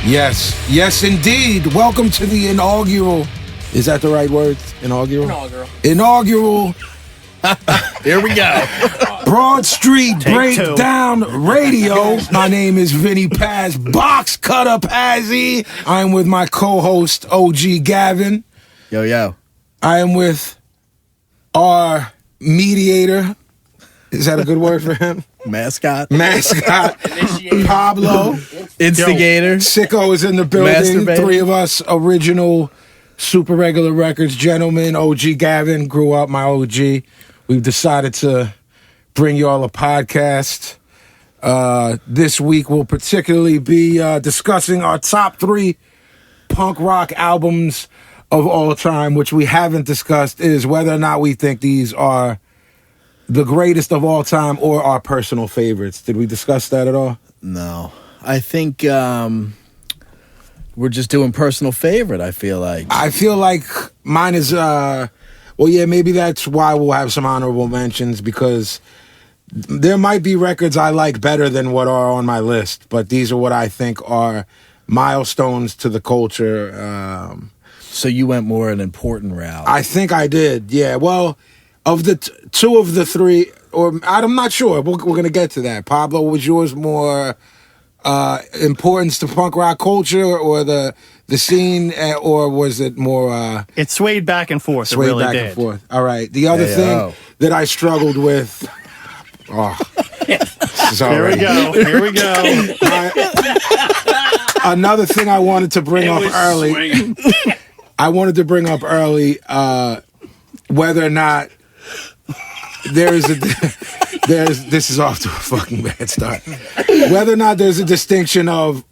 Yes, indeed. Welcome to the inaugural. Is that the right word? Inaugural. Here we go. Broad Street Take Breakdown Radio. My name is Vinnie Paz, Box Cutter Pazzy. I'm with my co-host, OG Gavin. Yo. I am with our mediator. Is that a good word for him? Mascot. Pablo. Instigator. Sicko is in the building. Masturbator. Three of us original Super Regular Records gentlemen. OG Gavin grew up, my OG. We've decided to bring y'all a podcast. This week we'll particularly be discussing our top 3 punk rock albums of all time. Which we haven't discussed is whether or not we think these are the greatest of all time or our personal favorites. Did we discuss that at all? No. I think we're just doing personal favorite, I feel like. I feel like mine is, maybe that's why we'll have some honorable mentions, because there might be records I like better than what are on my list, but these are what I think are milestones to the culture. So you went more an important route. I think I did, yeah. Well, of the two of the three, or I'm not sure. We're going to get to that. Pablo, was yours more importance to punk rock culture or the scene, or was it more? It swayed back and forth. It really did. And forth. All right. The other thing that I struggled with. Oh, Here we go. Another thing I wanted to bring up early. I wanted to bring up early whether or not this is off to a fucking bad start. Whether or not there's a distinction of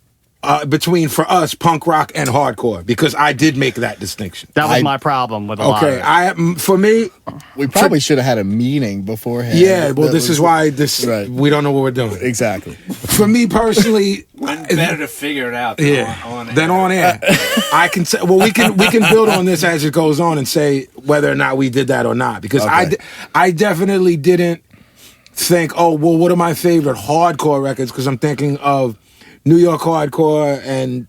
between, for us, punk rock and hardcore, because I did make that distinction. That was my problem with a lot of it. For me, we probably should have had a meeting beforehand. Yeah, well, this is why we don't know what we're doing. Exactly. For me personally, better to figure it out than on air. I can say, well, we can build on this as it goes on and say whether or not we did that or not, because I definitely didn't think, oh, well, what are my favorite hardcore records? Because I'm thinking of New York hardcore and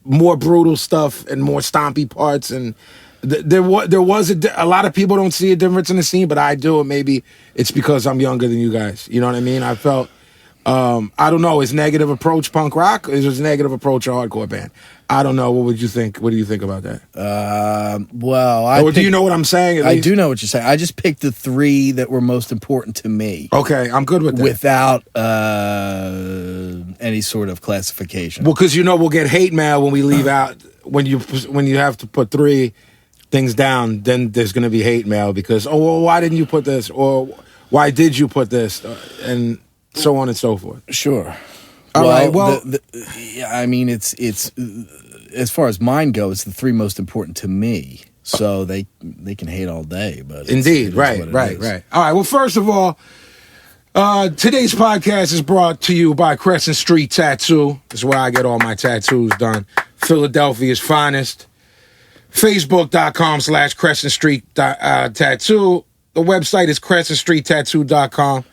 more brutal stuff and more stompy parts, and there was a lot of people don't see a difference in the scene, but I do. And maybe it's because I'm younger than you guys. You know what I mean? I felt I don't know. Is negative approach punk rock? Or is negative approach a hardcore band? I don't know. What would you think? What do you think about that? Do you know what I'm saying? I do know what you're saying. I just picked the 3 that were most important to me. Okay, I'm good with that. Without any sort of classification. Well, because we'll get hate mail when we leave out when you have to put 3 things down. Then there's going to be hate mail because why didn't you put this, or why did you put this, and so on and so forth. Sure. All right. Well, I mean, it's as far as mine goes, the 3 most important to me. So they can hate all day, but indeed, right. All right. Well, first of all, today's podcast is brought to you by Crescent Street Tattoo. This is where I get all my tattoos done. Philadelphia's finest. Facebook.com/Crescent Street Tattoo. The website is CrescentStreetTattoo.com.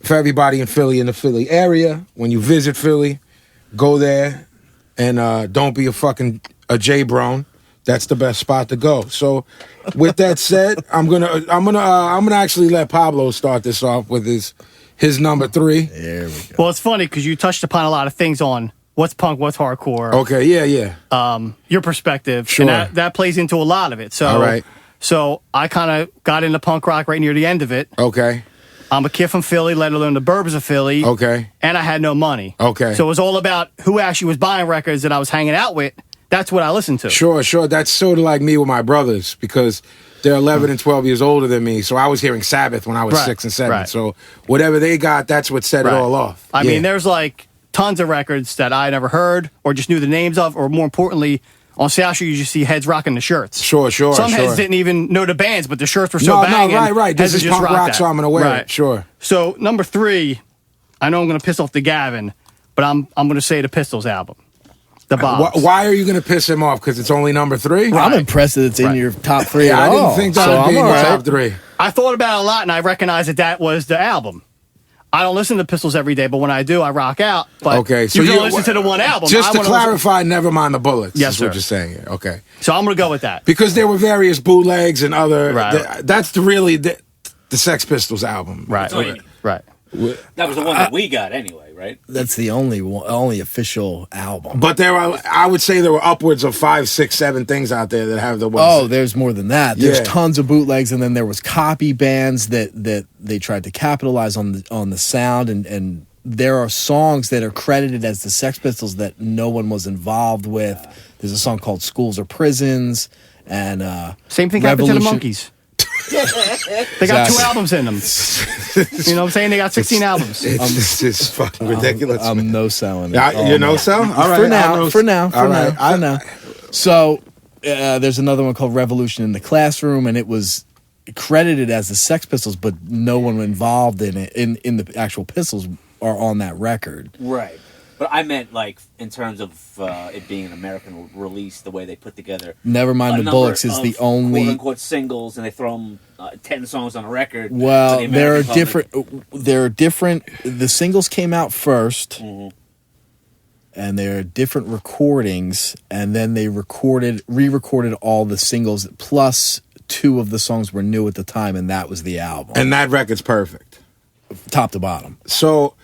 For everybody in Philly, in the Philly area, when you visit Philly, go there and don't be a J-Bron. That's the best spot to go. So, with that said, I'm gonna actually let Pablo start this off with his number 3. There we go. Well, it's funny because you touched upon a lot of things on what's punk, what's hardcore. Okay, yeah. Your perspective, sure, and that plays into a lot of it. So, all right. So I kind of got into punk rock right near the end of it. Okay. I'm a kid from Philly, let alone the burbs of Philly. Okay. And I had no money. Okay. So it was all about who actually was buying records that I was hanging out with. That's what I listened to. Sure. That's sort of like me with my brothers, because they're 11 and 12 years older than me. So I was hearing Sabbath when I was 6 and 7. Right. So whatever they got, that's what set it all off. I mean, there's like tons of records that I never heard or just knew the names of, or more importantly, on South Street, you just see heads rocking the shirts. Sure. Some heads didn't even know the bands, but the shirts were so banging. No, right. This is punk rock, so I'm going to wear it. Sure. So, number 3, I know I'm going to piss off the Gavin, but I'm going to say the Pistols album. The Bobs. Why are you going to piss him off? Because it's only number 3? Right. I'm impressed that it's in your top 3 at all. I didn't think that would be in your top 3. I thought about it a lot, and I recognized that was the album. I don't listen to Pistols every day, but when I do, I rock out. But Okay, so you can you- listen to the one album. Just I to wanna clarify, never mind the bullets. Yes, is what sir. you're saying here. Okay. so I'm going to go with that. Because there were various bootlegs and other. Right. That's the Sex Pistols album. Right. Right. Right. That was the one that we got anyway, right? That's the only official album. But I would say there were upwards of 5, 6, 7 things out there that have the. Oh, there's more than that. There's Yeah. tons of bootlegs, and then there was copy bands that they tried to capitalize on the sound, and there are songs that are credited as the Sex Pistols that no one was involved with. There's a song called "Schools or Prisons," and Same thing happened to the Revolution- Monkees. They got 2 Exactly. albums in them. You know what I'm saying? They got 16 albums. It's just fucking ridiculous. I'm no selling it. Yeah, you know so? All right. For now, I'll for now, all right. for now. So there's another one called Revolution in the Classroom, and it was credited as the Sex Pistols, but no one involved in it in the actual Pistols are on that record. Right. But I meant like in terms of it being an American release, the way they put together. Nevermind the a Bullocks number is the of only. quote-unquote singles, and they throw them 10 songs on a record. to Well, the there are American public. different. There are different. The singles came out first, and there are different recordings, and then they re-recorded all the singles. Plus, 2 of the songs were new at the time, and that was the album, And that record's perfect. top to bottom. So,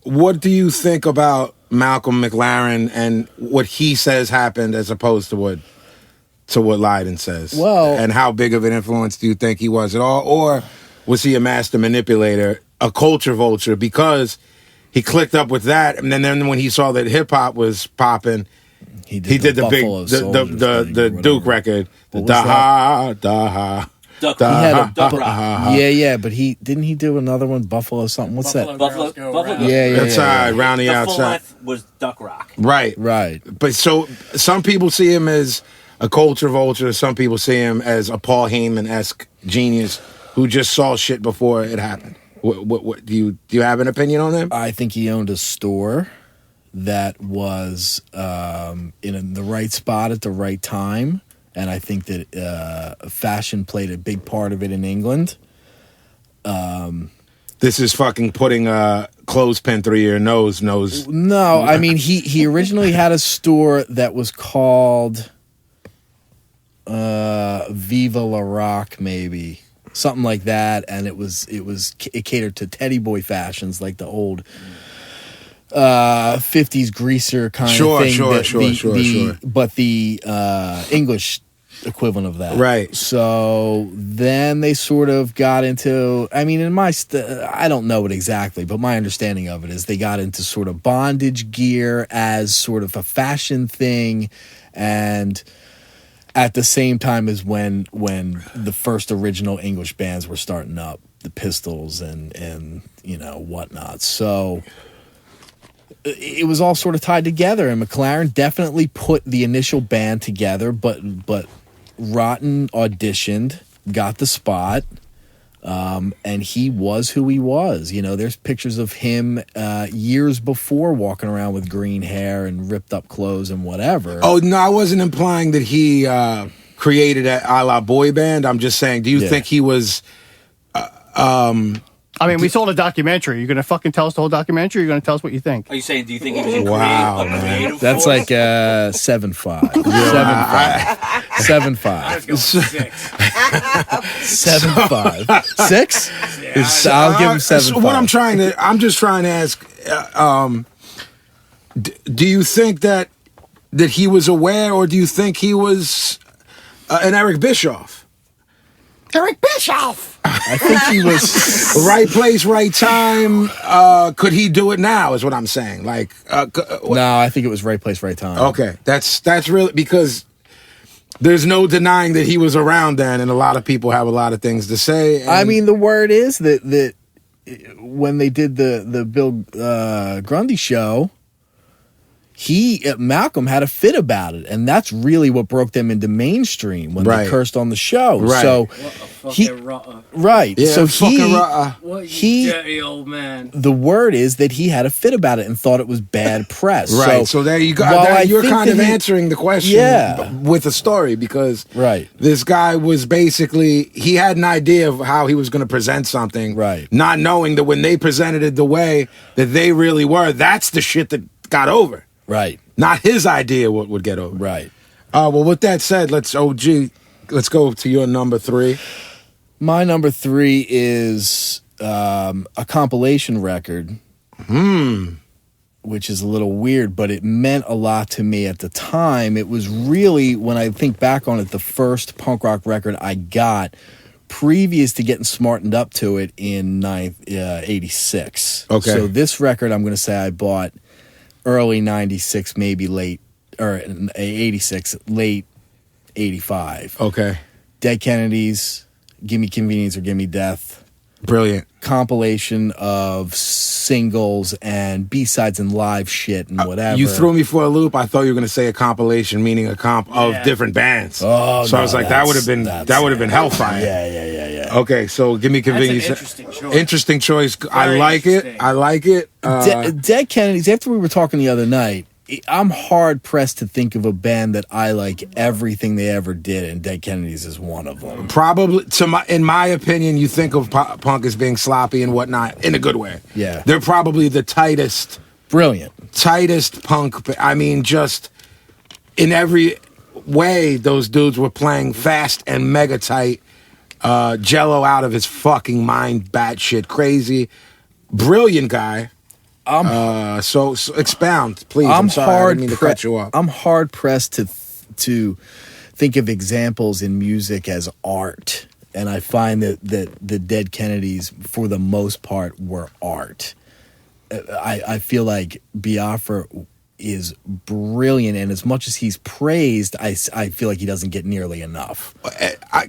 what do you think about Malcolm McLaren and what he says happened as opposed to what Lydon says? Well- and how big of an influence do you think he was at all, or was he a master manipulator, a culture vulture? Because he clicked up with that, and then when he saw that hip hop was popping, he did the big Buffalo Soldiers thing or the Duke whatever. record, the What was da ha. Duck He had a Rock. Duck bu- Rock. yeah, but he do another one, Buffalo something. What's that? Buffalo. Yeah, yeah, That's yeah. round the The full outside, length was Duck Rock. right? Right. But so some people see him as a culture vulture. Some people see him as a Paul Heyman-esque genius who just saw shit before it happened. What do you have an opinion on him? I think he owned a store that was in the right spot at the right time, and I think that fashion played a big part of it in England. This is fucking putting a clothespin through your nose. No, I mean he originally had a store that was called Viva La Rock, maybe something like that, and it catered to teddy boy fashions, like the old 50s greaser kind of thing. Sure. But the English equivalent of that, Right. So then they sort of got into. I mean, in my I don't know it exactly, but my understanding of it is they got into sort of bondage gear as sort of a fashion thing, and at the same time as when the first original English bands were starting up, the Pistols and whatnot. So it was all sort of tied together, and McLaren definitely put the initial band together, but Rotten auditioned, got the spot, and he was who he was. There's pictures of him years before walking around with green hair and ripped up clothes and whatever. Oh no, I wasn't implying that he created a la boy band. I'm just saying, do you think he was? I mean, we saw the documentary. You're going to fucking tell us the whole documentary? Or you're going to tell us what you think? Are you saying, do you think he was Wow, a creative That's force? like 7'5". 7'5". 7'5". 7'5". 6? I'll give him 7'5". I'm just trying to ask. Do you think that he was aware, or do you think he was an Eric Bischoff? Eric Bischoff. I think he was. Right place, right time. Could he do it now? Is what I'm saying. Like, No, I think it was right place, right time. okay, that's really because there's no denying that he was around then, and a lot of people have a lot of things to say. And I mean, the word is that when they did the Bill Grundy show, Malcolm had a fit about it, and that's really what broke them into mainstream when they cursed on the show. Right. So What a fucking rotter. right, Yeah, so What you dirty old man. the word is that he had a fit about it and thought it was bad press. Right. So there you go. You're kind of answering the question with a story, because this guy was basically, he had an idea of how he was going to present something, not knowing that when they presented it the way that they really were, that's the shit that got over. Right. Not his idea what would get over. Right. Well, with that said, let's go to your number 3. My number 3 is a compilation record, which is a little weird, but it meant a lot to me at the time. It was really, when I think back on it, the first punk rock record I got previous to getting smartened up to it in 86. Okay. So this record, I'm going to say I bought early 96, maybe late, or 86, late 85. Okay. Dead Kennedys, Gimme Convenience or Gimme Death. Brilliant. Compilation of singles and B-sides and live shit and whatever. You threw me for a loop. I thought you were going to say a compilation, meaning a comp of different bands. Oh, so I was like, that would have been hellfire. Yeah. Okay, so Gimme Convenience. That's an interesting choice. Interesting choice. I Very like it. interesting. I like it. Dead Kennedys, after we were talking the other night, I'm hard pressed to think of a band that I like everything they ever did, and Dead Kennedys is one of them. Probably, in my opinion, you think of punk as being sloppy and whatnot in a good way. Yeah. They're probably the tightest punk. I mean, just in every way, those dudes were playing fast and mega tight. Jello out of his fucking mind, batshit crazy. Brilliant guy. So expound, please. I'm sorry, I didn't mean to cut you off. I'm hard pressed to think of examples in music as art, and I find that the Dead Kennedys, for the most part, were art. I feel like Biafra is brilliant, and as much as he's praised, I feel like he doesn't get nearly enough.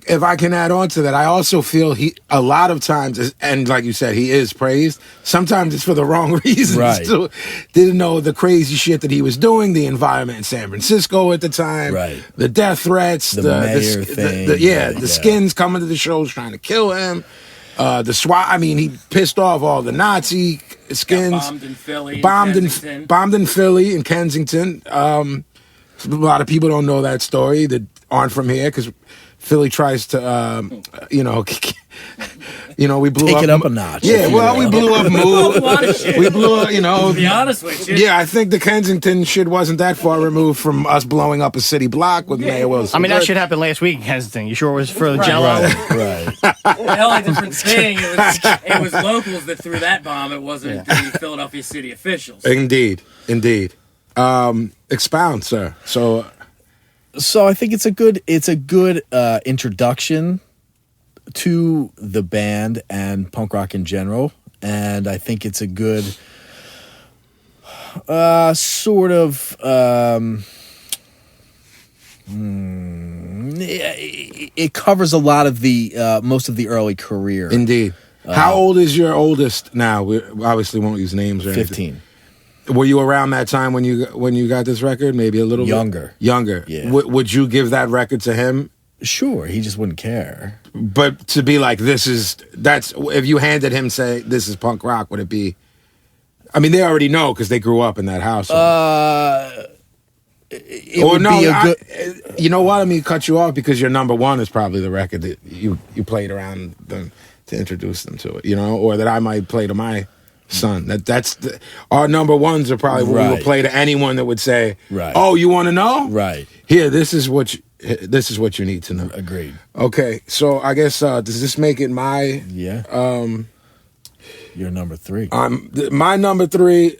If I can add on to that, I also feel a lot of times, and like you said, he is praised. Sometimes it's for the wrong reasons. Right. Too. Didn't know the crazy shit that he was doing, the environment in San Francisco at the time, the death threats, the mayor thing, the Skins coming to the shows trying to kill him. The SWAT. I mean, he pissed off all the Nazi Skins. Bombed in Philly. Bombed in Philly and Kensington. A lot of people don't know that story that aren't from here, because Philly tries to, we blew Take it up a notch. Yeah, well, we blew up Mood. A lot of shit. We blew up, To be honest with you. Yeah, I think the Kensington shit wasn't that far removed from us blowing up a city block with Mayor Wilson. I mean, that shit happened last week in Kensington. You sure it was for the Jello? Right. The only different thing, it was locals that threw that bomb. It wasn't the Philadelphia city officials. Indeed. Expound, sir. So I think it's a good introduction to the band and punk rock in general, and I think it's a good sort of it covers a lot of the most of the early career. Indeed. How old is your oldest now? We obviously won't use names or anything. 15. Were you around that time when you got this record? Maybe a little Younger. Younger. Yeah. Would you give that record to him? Sure, he just wouldn't care. But to be like, that's if you handed him, say, this is punk rock, would it be? I mean, they already know because they grew up in that house. You know what? I mean, cut you off because your number one is probably the record that you played around them to introduce them to it, or that I might play to my son. Our number ones are probably what we would play to anyone that would say, "Oh, you want to know? Right. Here, this is what you need to know." Agreed. Okay, so I guess does this make it my your number 3? My number 3.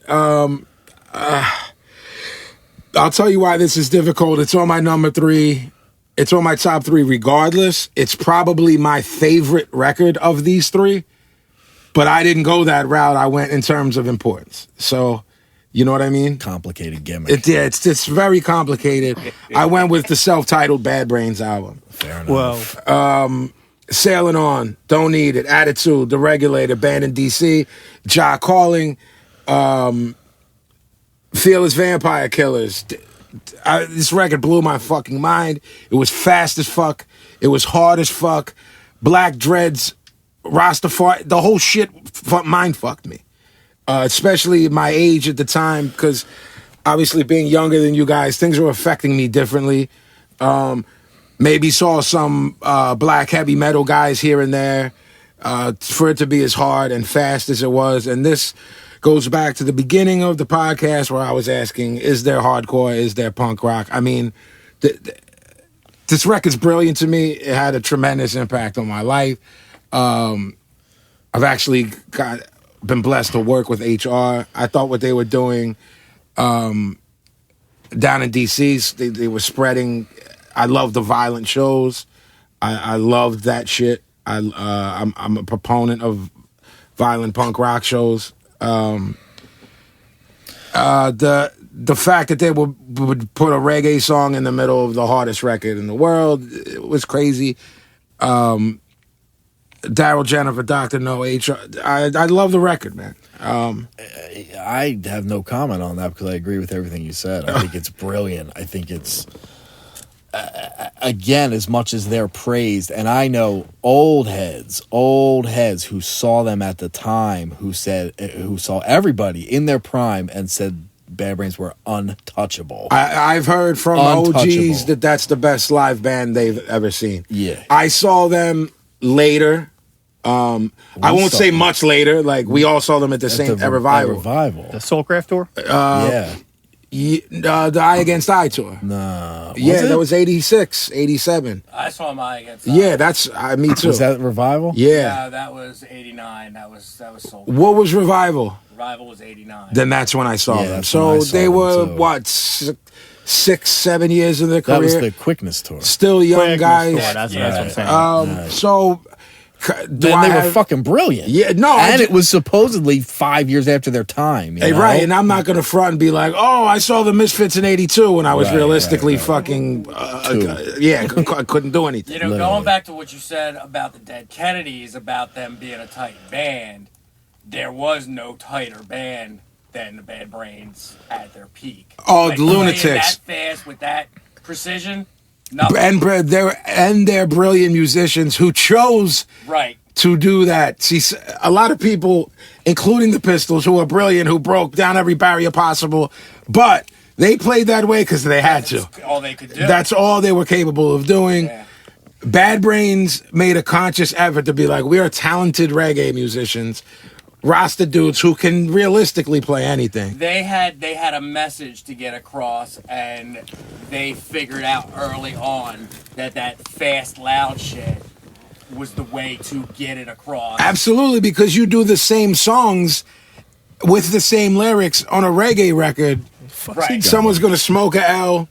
I'll tell you why this is difficult. It's on my number 3. It's on my top 3 regardless. It's probably my favorite record of these 3. But I didn't go that route. I went in terms of importance. So, you know what I mean? Complicated gimmick. It's very complicated. I went with the self-titled Bad Brains album. Fair enough. Well, Sailing On, Don't Need It, Attitude, The Regulator, Band in DC, Ja Calling, Fearless Vampire Killers. This record blew my fucking mind. It was fast as fuck. It was hard as fuck. Black Dreads, Rastafari, the whole shit mind fucked me. Especially my age at the time, because obviously being younger than you guys, things were affecting me differently. Maybe saw some black heavy metal guys here and there for it to be as hard and fast as it was. And this goes back to the beginning of the podcast where I was asking, is there hardcore? Is there punk rock? I mean, this record's brilliant to me. It had a tremendous impact on my life. I've actually been blessed to work with HR. I thought what they were doing down in D.C., they were spreading. I love the violent shows. I loved that shit. I'm a proponent of violent punk rock shows. The fact that they would put a reggae song in the middle of the hardest record in the world, it was crazy. Daryl Jennifer, Dr. No, HR. I love the record, man. I have no comment on that because I agree with everything you said. I think it's brilliant. I think it's again, as much as they're praised, and I know old heads who saw them at the time, who saw everybody in their prime and said Bad Brains were untouchable. I've heard from OGs that that's the best live band they've ever seen. Yeah. I saw them later. I won't say much later. Like, we all saw them at the same revival. The Soulcraft tour? Yeah. The Eye Against Eye tour. No. That was 86, 87. I saw my against. Yeah, that's me too. Was that Revival? Yeah. That was 89. That was sold. What was Revival? Revival was 89. Then that's when I saw them. that's So when I saw they them, were, too. what, 6-7 years in their career? That was the Quickness tour. Still young Quickness guys. tour, that's what I'm saying. So, They were fucking brilliant. Yeah, no. And it was supposedly 5 years after their time. You know? Right, and I'm not going to front and be like, oh, I saw the Misfits in 82 when I was realistically fucking, I couldn't do anything. You know, going back to what you said about the Dead Kennedys, about them being a tight band, there was no tighter band than the Bad Brains at their peak. Oh, like, the Lunatics. That fast with that precision, nothing. And they're brilliant musicians who chose to do that. See, a lot of people, including the Pistols, who are brilliant, who broke down every barrier possible, but they played that way because they had to. That's all they could do. That's all they were capable of doing. Yeah. Bad Brains made a conscious effort to be like, we are talented reggae musicians, Rasta dudes who can realistically play anything. They had a message to get across, and they figured out early on that fast, loud shit was the way to get it across. Absolutely, because you do the same songs with the same lyrics on a reggae record. Right. Someone's going to smoke a L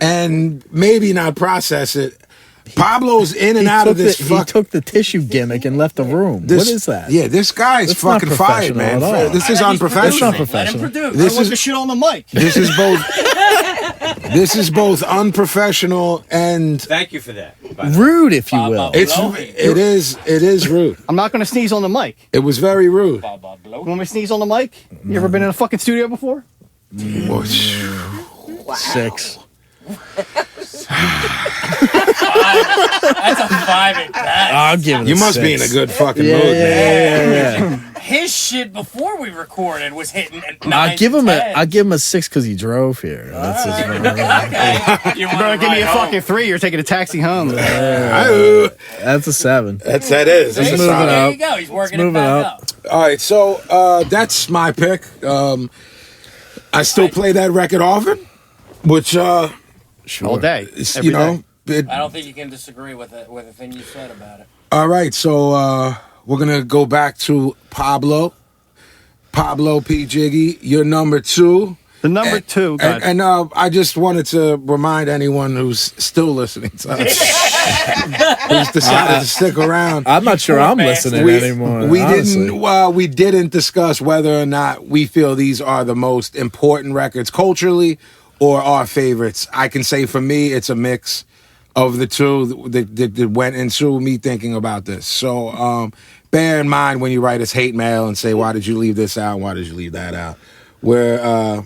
and maybe not process it. Pablo's in and out of this. He took the tissue gimmick and left the room. What is that? Yeah, this guy's That's fucking not fired, man. professional at all. This is unprofessional. That's not professional. Let him produce. This I want is the shit on the mic. this is both. This is both unprofessional and Thank you for that. Rude, if you will. it is rude. I'm not going to sneeze on the mic. It was very rude. You want me to sneeze on the mic? You ever been in a fucking studio before? 6. That's a 5 at best. I'll give it. You a must 6. be in a good fucking mood, man. Yeah. His shit before we recorded was hitting at 9 I'll give to him 10. a 6 because he drove here. That's just, Okay. You You better give me a fucking 3. You're taking a taxi home. that's a 7. That is. There That's a you solid. go. There you go. He's working it moving back up. up. All right, so that's my pick. I still play that record often, which All day. is, Every day. I don't think you can disagree with the thing you said about it. All right, so we're gonna go back to Pablo P. Jiggy. You're number 2. The number 2, guys. And I just wanted to remind anyone who's still listening to us, who's decided to stick around. I'm not sure I'm listening anymore. We didn't discuss whether or not we feel these are the most important records culturally or our favorites. I can say for me, it's a mix of the two that went into me thinking about this. So bear in mind when you write us hate mail and say, why did you leave this out? Why did you leave that out? We're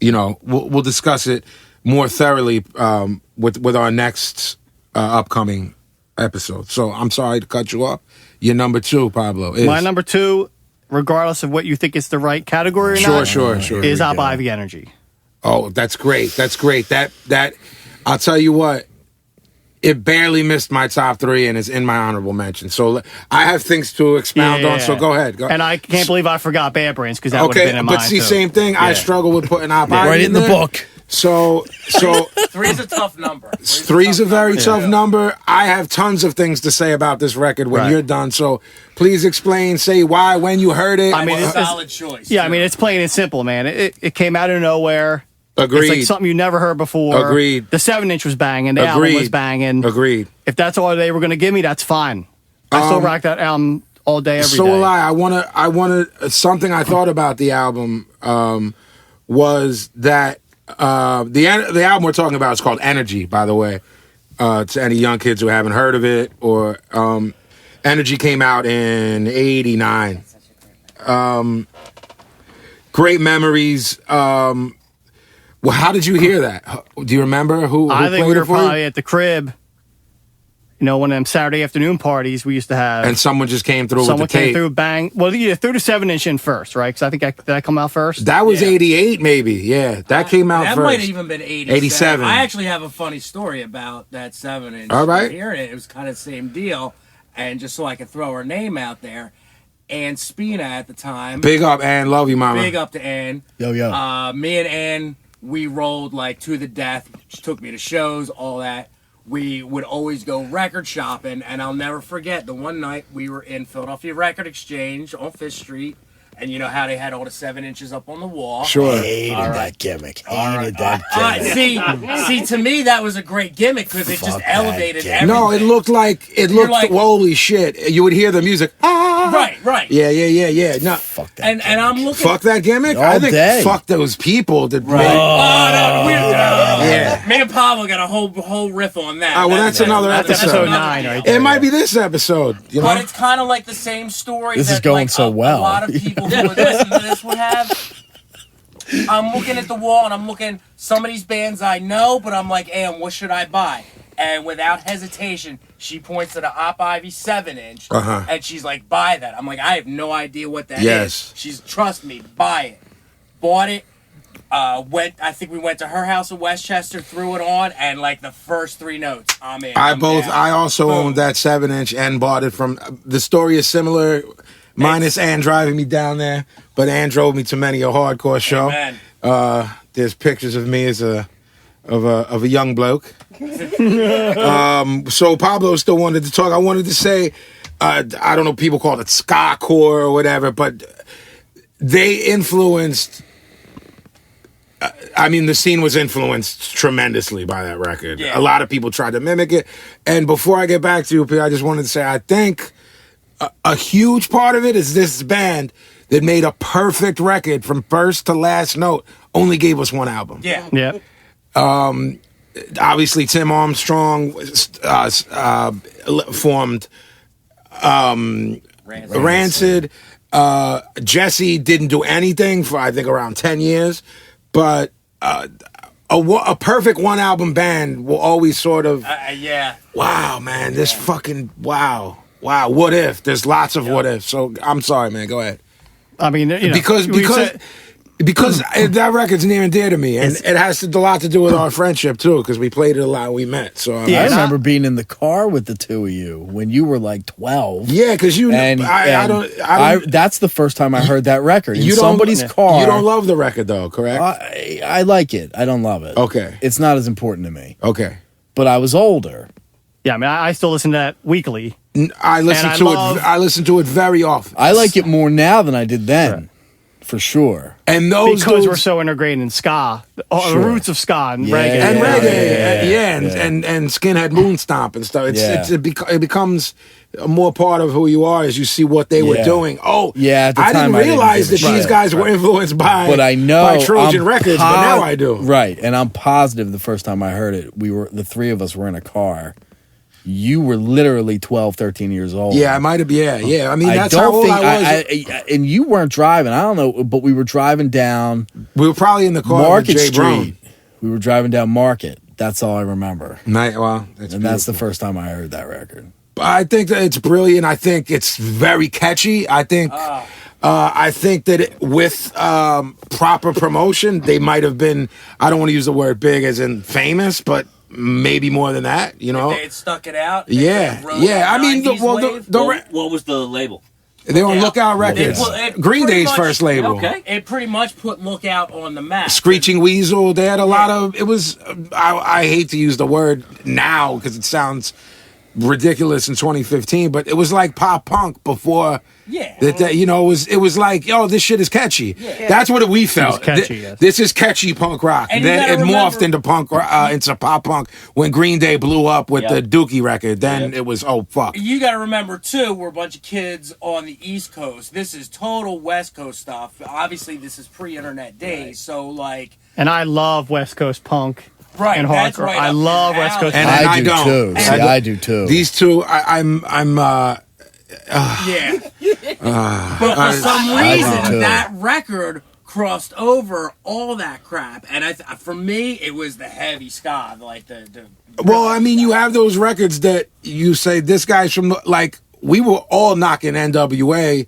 we'll discuss it more thoroughly with our next upcoming episode. So I'm sorry to cut you off. Your number 2, Pablo, is... My number 2, regardless of what you think is the right category or not, sure. is Op Ivy Energy. Oh, that's great. That I'll tell you what, it barely missed my top 3 and is in my honorable mention. So I have things to expound on. So go ahead. And I can't believe I forgot Bad Brains because that would have been in mine. But see, too. same thing. I struggle with putting Op Ivy right in the book. So 3's a tough number. 3's a very tough number. I have tons of things to say about this record when you're done. So please explain, say why, when you heard it. I mean, it's a solid choice. Yeah, I mean, it's plain and simple, man. It came out of nowhere. Agreed. It's like something you never heard before. Agreed. The 7-inch was banging. The album was banging. Agreed. If that's all they were going to give me, that's fine. I still rock that album all day, every day. So will I. I wanna. Something I thought about the album was that the album we're talking about is called Energy, by the way. To any young kids who haven't heard of it, or Energy came out in '89. Great memories. Well, how did you hear that? Do you remember who I think played we were it for you? probably at the crib. One of them Saturday afternoon parties we used to have. And someone just came through Someone with the tape. came through, bang. Well, you threw the 7-inch in first, right? Because I think did I come out first? That was 88, maybe. Yeah, that came out that first. might have even been 87. I actually have a funny story about that 7-inch. All right. Hearing it was kind of the same deal. And just so I could throw her name out there, Ann Spina at the time. Big up, Ann. Love you, mama. Big up to Ann. Yo. Me and Ann, we rolled like to the death. She took me to shows, all that. We would always go record shopping, and I'll never forget the one night we were in Philadelphia Record Exchange on 5th Street, and you know how they had all the 7-inches up on the wall. Sure. Hated that gimmick. Hated that gimmick. See, to me that was a great gimmick because it just Fuck elevated that everything. No, it looked like- holy shit. You would hear the music. Right. Yeah. No. Fuck that And I'm looking. Fuck that gimmick? All I think day. fuck those people that made. Yeah. Me and Pablo got a whole riff on that. Oh, well, that's another That's episode. episode 9, right there. It might be this episode. You know? But it's kind of like the same story. This that, is going like, so well. A lot of people who would listen to this would have. I'm looking at the wall and I'm looking some of these bands I know, but I'm like, Am, what should I buy? And without hesitation, she points to the Op Ivy 7-inch, and she's like, buy that. I'm like, I have no idea what that is. She's, trust me, buy it. Bought it. I think we went to her house in Westchester, threw it on, and like the first 3 notes, I'm in. I also owned that 7-inch and bought it from. The story is similar, minus Ann driving me down there, but Ann drove me to many a hardcore show. Amen. There's pictures of me as of a young bloke. So Pablo still wanted to talk. I wanted to say, I don't know, people call it ska core or whatever, but they influenced. I mean, the scene was influenced tremendously by that record. Yeah. A lot of people tried to mimic it. And before I get back to you, P, I just wanted to say, I think a huge part of it is this band that made a perfect record from first to last note, only gave us one album. Yeah. Obviously, Tim Armstrong formed Rancid. Jesse didn't do anything for, I think, around 10 years. But a perfect one-album band will always sort of... wow, man, this fucking... Wow, what if? There's lots of what if. So, I'm sorry, man, go ahead. I mean, Because that record's near and dear to me, and it has a lot to do with our friendship too. Because we played it a lot, we met. So I remember being in the car with the two of you when you were like 12. Yeah, because I don't. That's the first time I heard that record in You don't- somebody's car. You don't love the record though, correct? I like it. I don't love it. Okay. It's not as important to me. Okay. But I was older. Yeah, I mean, I still listen to that weekly. I listen to it very often. I like it more now than I did then, for sure. And those Because dudes, we're so integrated in ska, the roots of ska and Yeah, reggae. and Yeah, reggae, and Skinhead Moonstomp and stuff. It becomes more part of who you are as you see what they were doing. Oh, Yeah, at the I time didn't I didn't realize give that a these shit. guys were influenced by, But I know by Trojan I'm Records, but now I do. Right, and I'm positive the first time I heard it, the three of us were in a car, you were literally 12, 13 years old. Yeah, I might have. Yeah. I mean, that's don't how old think I was. and you weren't driving. I don't know, but we were driving down We were probably in the car Market with Jay Street. We were driving down Market. That's all I remember. Well, That's the first time I heard that record. I think that it's brilliant. I think it's very catchy. I think that with proper promotion, they might have been. I don't want to use the word big as in famous, but maybe more than that. You know, If they had stuck it out. yeah. I mean, What was the label? they were on Lookout Records. It Green pretty Day's much- first label. Okay. It pretty much put Lookout on the map. Screeching Weasel. They had a lot of. It was. I hate to use the word now because it sounds ridiculous in 2015, but it was like pop punk before. Yeah. It was like, yo, this shit is catchy. Yeah. That's what we felt. catchy, yes. This is catchy punk rock. And you Then gotta it morphed remember- into punk, into pop punk when Green Day blew up with the Dookie record. Then it was, oh fuck. You got to remember too, we're a bunch of kids on the East Coast. This is total West Coast stuff. Obviously, this is pre-internet days, so like, And I love West Coast punk right? and That's hardcore. right I up love your West alley. Coast And punk. I do don't. too. And See, I do too. These two, I'm Yeah. But for some I do reason, too. that record crossed over all that crap, and for me, it was the heavy ska, like the. Well, I mean, you have those records that you say this guy's from, like, we were all knocking NWA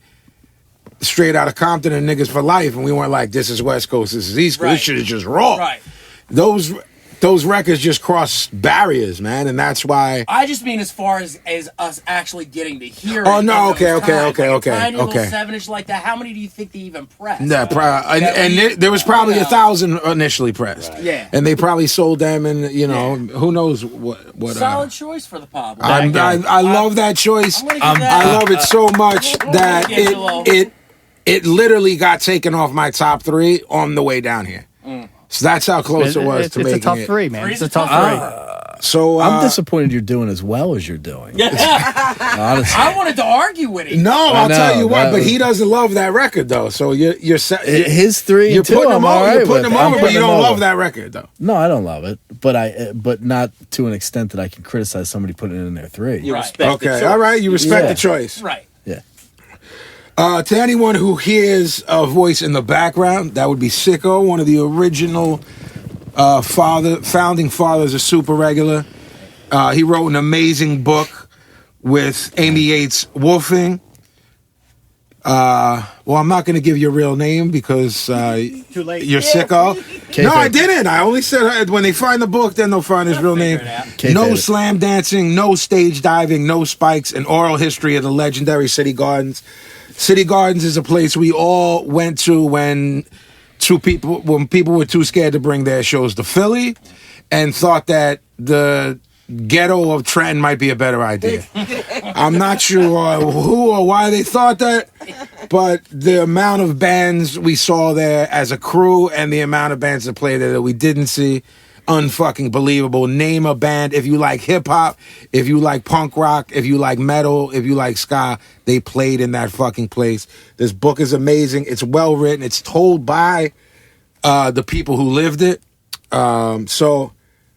straight out of Compton and Niggas for Life, and we weren't like, this is West Coast, this is East Coast, Right. this shit is just raw. Right. Those records just cross barriers, man, and that's why. I just mean as far as us actually getting to hear it. Oh, no, in those okay, times. Like a tiny little okay. 7-inch like that. How many do you think they even pressed? Yeah, there was probably 1,000 initially pressed. Right. Yeah. And they probably sold them, and who knows what. Solid choice for the Pablo. I love that choice. I'm gonna give that- I love it so much that give it a little- it literally got taken off my top 3 on the way down here. So that's how close it was to it's making a tough it. 3, man. Three's It's a a tough tough 3. So I'm disappointed you're doing as well as you're doing. Honestly. I wanted to argue with him. no, I'll know, tell you what. that But was- he doesn't love that record though. So you're His 3 You're and 2, putting I'm him all over. right You're putting with. him I'm over, but putting you him don't over. love that record though. No, I don't love it, but not to an extent that I can criticize somebody putting it in their 3. You Right. respect the Okay, choice. all right. You respect Yeah. the choice. Right. Yeah. To anyone who hears a voice in the background, that would be Sicko, one of the original founding fathers of Super Regular. He wrote an amazing book with Amy Yates Wolfing. Well, I'm not going to give your real name because Too late. you're Sicko. Kayfabe. No, I didn't. I only said when they find the book, then they'll find his real name. figure it out. No Kayfabe. slam dancing, no stage diving, no spikes, an oral history of the legendary City Gardens. City Gardens is a place we all went to when people were too scared to bring their shows to Philly and thought that the ghetto of Trenton might be a better idea. I'm not sure who or why they thought that, but the amount of bands we saw there as a crew and the amount of bands that played there that we didn't see, unfucking believable. Name a band. If you like hip hop, if you like punk rock, if you like metal, if you like ska, they played in that fucking place. This book is amazing. It's well written. It's told by the people who lived it. So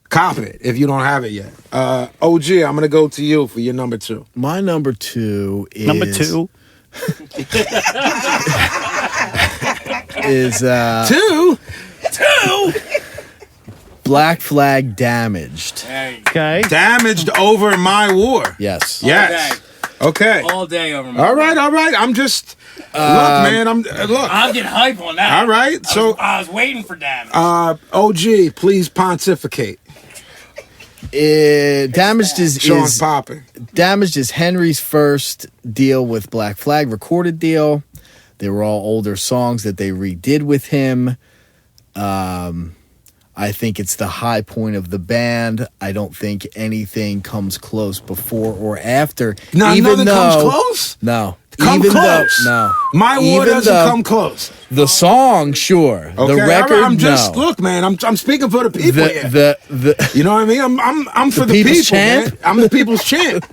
cop it if you don't have it yet. OG, I'm gonna go to you for your number 2. My number 2 is Number 2. is 2? Black Flag Damaged. There you go. Okay. Damaged over my war. Yes. Yes. Okay. All day over my All right. I'm just look, man. Look. I'm getting hype on that. All right. So I was waiting for damage. OG, please pontificate. Damaged Sean's popping. Damaged is Henry's first deal with Black Flag, recorded deal. They were all older songs that they redid with him. I think it's the high point of the band. I don't think anything comes close before or after. No, even nothing though, comes close? No. Come even close. Though, no. My war Even doesn't though come close. The song, sure. Okay, The record, I'm just no. look, man. I'm speaking for the people here. The You know what I mean? I'm for the people's people, champ? man. I'm the people's champ.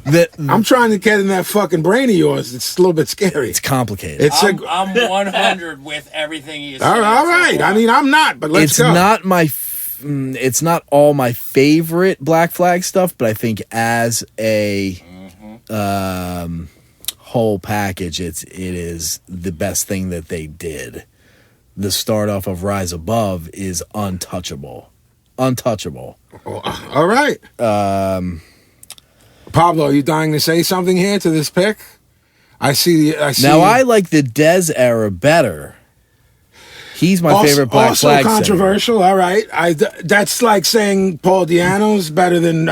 I'm trying to get in that fucking brain of yours. It's a little bit scary. It's complicated. It's I'm 100 with everything he is all saying. right. I mean, I'm not, but let's It's go. not my it's not all my favorite Black Flag stuff, but I think as a whole package, it is the best thing that they did. The start off of Rise Above is untouchable. All right. Pablo, are you dying to say something here to this pick? I see. Now I like the Dez era better. He's my favorite Black Flag Also controversial. singer. All right. That's like saying Paul Di'Anno's better than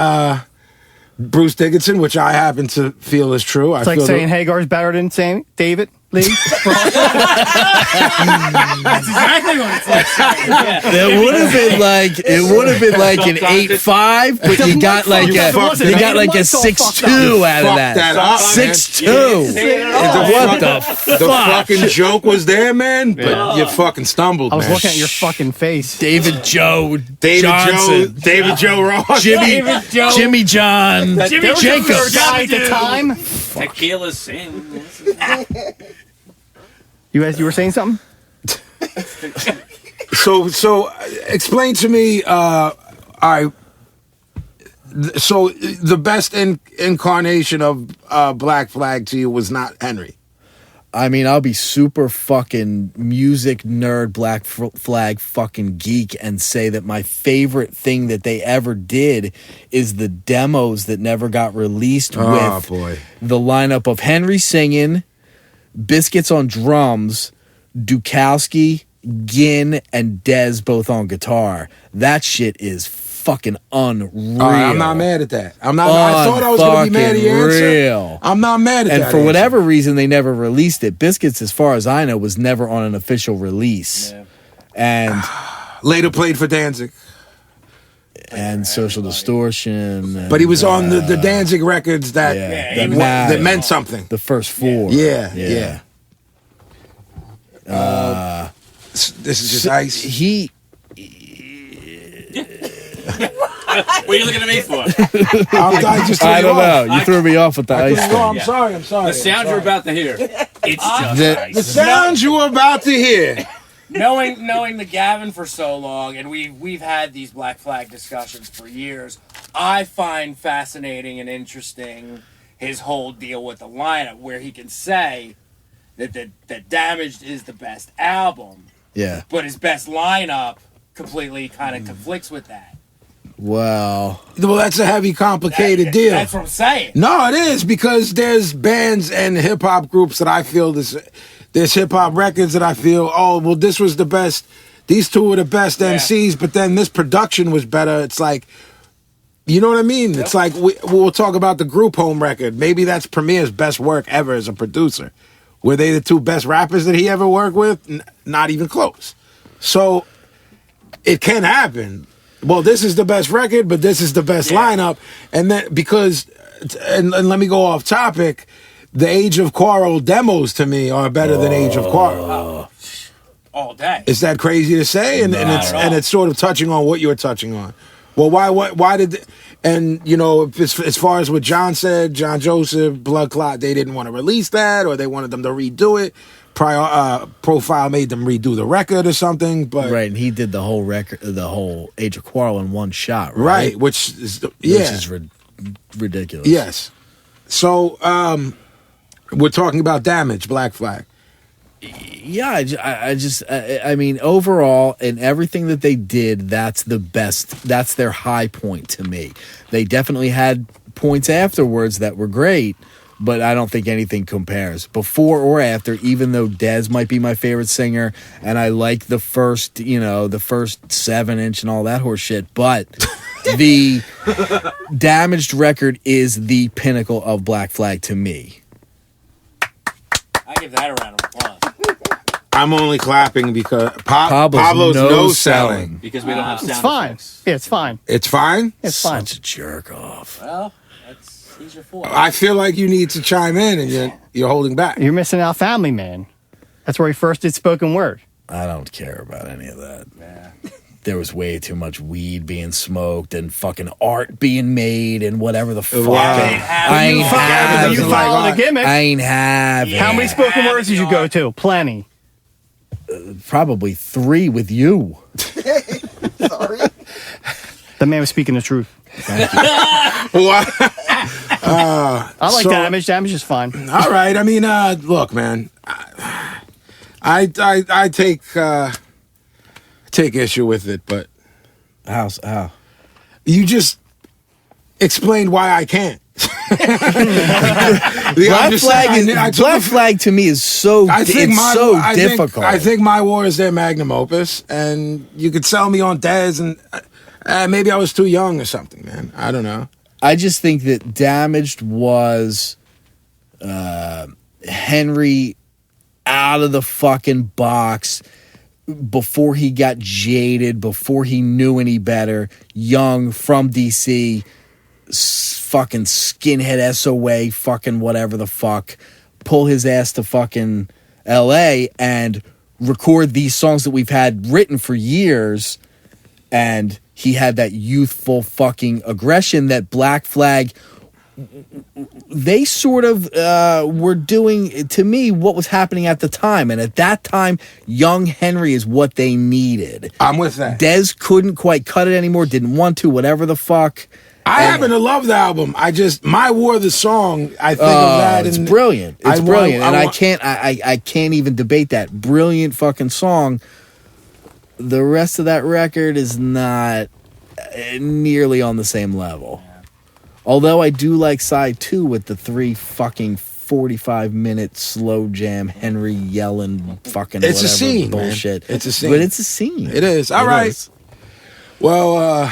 Bruce Dickinson, which I happen to feel is true. It's like saying Hagar's better than saying David Lee. That's exactly what it's like. It would have been like an 8.5, but you got like a 6.2 out of that. 6.2. What the fucking joke was there, man, but you fucking stumbled. I was looking at your fucking face. David Joe Johnson, David Joe Ross, Jimmy John, Jacobs. Guy at the time. Tequila sing. You were saying something? So explain to me. All right. So the best incarnation of Black Flag to you was not Henry. I mean, I'll be super fucking music nerd, Black Flag fucking geek, and say that my favorite thing that they ever did is the demos that never got released with the lineup of Henry singing, Biscuits on drums, Dukowski, Ginn, and Dez both on guitar. That shit is fucking unreal. I'm not mad at that. I thought I was going to be mad at your answer. I'm not mad at that. And for whatever reason, they never released it. Biscuits, as far as I know, was never on an official release. Yeah. And later played for Danzig. And Social Distortion. And, but he was on the Danzig records that meant something. The first 4. Yeah. This is just ice. What are you looking at me for? I don't know. You threw me off with the ice. I'm sorry. The sound you're about to hear. It's just ice. The sound you were about to hear. Knowing the Gavin for so long, and we've had these Black Flag discussions for years, I find fascinating and interesting his whole deal with the lineup, where he can say that Damaged is the best album, but his best lineup completely kind of conflicts with that. Well, that's a heavy, complicated deal. That's what I'm saying. No, it is, because there's bands and hip hop groups that I feel there's hip hop records that I feel, this was the best. These two were the best MCs, but then this production was better. It's like, you know what I mean? Yep. It's like we'll talk about the Group Home record. Maybe that's Premier's best work ever as a producer. Were they the two best rappers that he ever worked with? Not even close. So it can happen. Well, this is the best record, but this is the best lineup. And then and let me go off topic, the Age of Quarrel demos to me are better than Age of Quarrel. All day. Is that crazy to say? And it's sort of touching on what you're touching on. Well, why did, and you know, as far as what John said, John Joseph, Blood Clot, they didn't want to release that, or they wanted them to redo it. Profile made them redo the record or something, but right, and he did the whole record, the whole Age of Quarrel in one shot, right? Which is ridiculous. Yes. So we're talking about Damage, Black Flag. Yeah, I mean, overall, in everything that they did, that's the best. That's their high point to me. They definitely had points afterwards that were great, but I don't think anything compares. Before or after, even though Dez might be my favorite singer, and I like the first 7-inch and all that horse shit, but the Damaged record is the pinnacle of Black Flag to me. I give that a round of applause. I'm only clapping because Pablo's no selling. Because we don't have sound. It's fine. Yeah, it's fine. It's fine? It's fine. Such a jerk off. Well, he's your four. I feel like you need to chime in, and you're holding back. You're missing out, Family Man. That's where he first did spoken word. I don't care about any of that. Yeah. There was way too much weed being smoked and fucking art being made and whatever the fuck. Wow. I ain't have. You follow the gimmick. I ain't have. How many spoken words did you go to? Plenty. Probably 3 with you. Sorry. The man was speaking the truth. Well, I like So- Damage. Damage is fine. all right. I mean, look, man. I take issue with it, but How? you just explained why I can't. Black Flag to me is so difficult. I think My War is their magnum opus, and you could sell me on Dez, and maybe I was too young or something, man. I don't know. I just think that Damaged was Henry out of the fucking box before he got jaded, before he knew any better, young, from DC, fucking skinhead SOA, fucking whatever the fuck, pull his ass to fucking LA and record these songs that we've had written for years. And he had that youthful fucking aggression that Black Flag, they sort of were doing, to me, what was happening at the time. And at that time, young Henry is what they needed. I'm with that. Dez couldn't quite cut it anymore, didn't want to, whatever the fuck. I happen to love the album. I just My War, the song. I think of that. It's and brilliant. It's brilliant, and I I can't even debate that. Brilliant fucking song. The rest of that record is not nearly on the same level. Although I do like side 2 with the 3 fucking 45-minute slow jam, Henry yelling fucking It's a whatever scene, man. bullshit. It's a scene. But it's a scene. It is. All right. is. Well,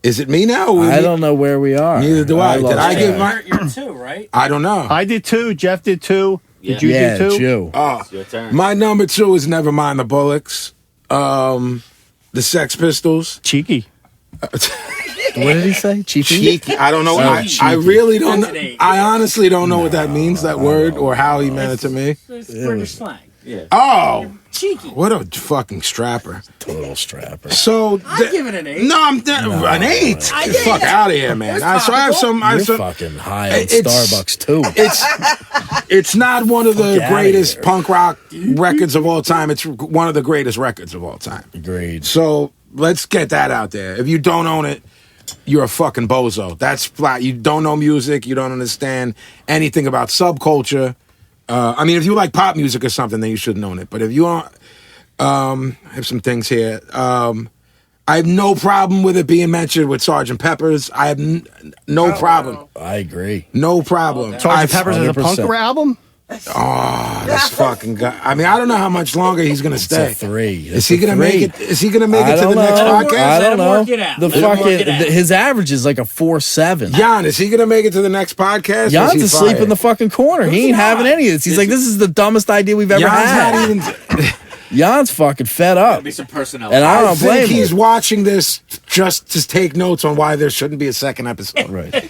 is it me now? I don't know where we are. Neither do I. Did lost I give track. my? You're 2, right? I don't know. I did 2. Jeff did 2. Did you Yeah, do 2? Jew. It's your turn. My number 2 is Nevermind the Bullocks. The Sex Pistols. Cheeky. What did he say? Cheeky? Cheeky. I don't know. I really don't. I honestly don't know what that means. That word or how he meant it to me. It's British slang. Yeah. Oh, Cheeky. what a fucking strapper. Total strapper. So I'd give it an 8. No, an 8. Get the fuck out of here, man. So I have some. You're fucking high on It's- Starbucks too. It's not one of the Fuck outta greatest here. punk rock records of all time. It's one of the greatest records of all time. Agreed. So let's get that out there. If you don't own it, you're a fucking bozo. That's flat. You don't know music. You don't understand anything about subculture. I mean, if you like pop music or something, then you shouldn't own it. But if you aren't, I have some things here. I have no problem with it being mentioned with Sgt. Pepper's. I have no problem. I agree. No problem. Sgt. Pepper's is a punk 100%. album? Oh, this fucking guy. I mean, I don't know how much longer he's gonna stay. It's a 3. Is he gonna make it? Is he gonna make it to the next I podcast? don't know. Let him work it out. The Let him work fucking it out. his average is like a 4.7. Jan, is he gonna make it to the next podcast? or is Jan's he asleep fired? in the fucking corner. He ain't having any of this. He's like, this is the dumbest idea we've ever Jan's had. not even. Jan's fucking fed up. There'll be some personnel. And I I don't blame think he's him. watching this just to take notes on why there shouldn't be a second episode. Right.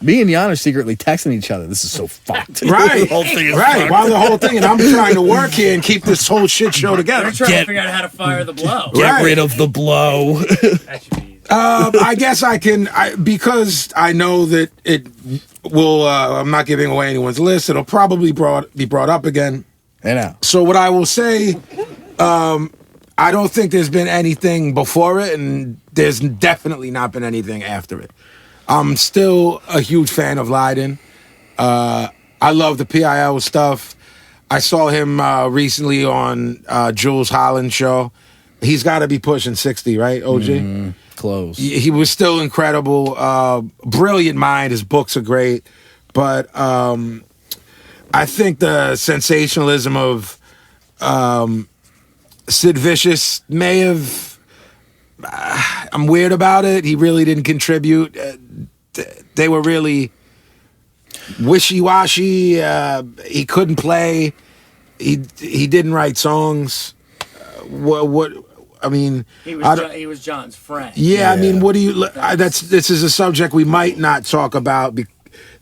Me and Jan are secretly texting each other. This is so fucked. Right, The whole thing is right. fucked. While the whole thing, and I'm trying to work here and keep this whole shit show together. They're trying Get- to figure out how to fire the blow. Get Right. rid of the blow. That should be easy. I guess I can, because I know that it will. I'm not giving away anyone's list. It'll probably be brought up again. I know. So what I will say, I don't think there's been anything before it, and there's definitely not been anything after it. I'm still a huge fan of Leiden. I love the PIL stuff. I saw him recently on Jules Holland's show. He's got to be pushing 60, right, OG? Close. He was still incredible. Brilliant mind. His books are great. But I think the sensationalism of Sid Vicious may have... I'm weird about it. He really didn't contribute. They were really wishy-washy. He couldn't play. He didn't write songs. What I mean, He I was John's friend. yeah, I mean, what do you? This is a subject we might not talk about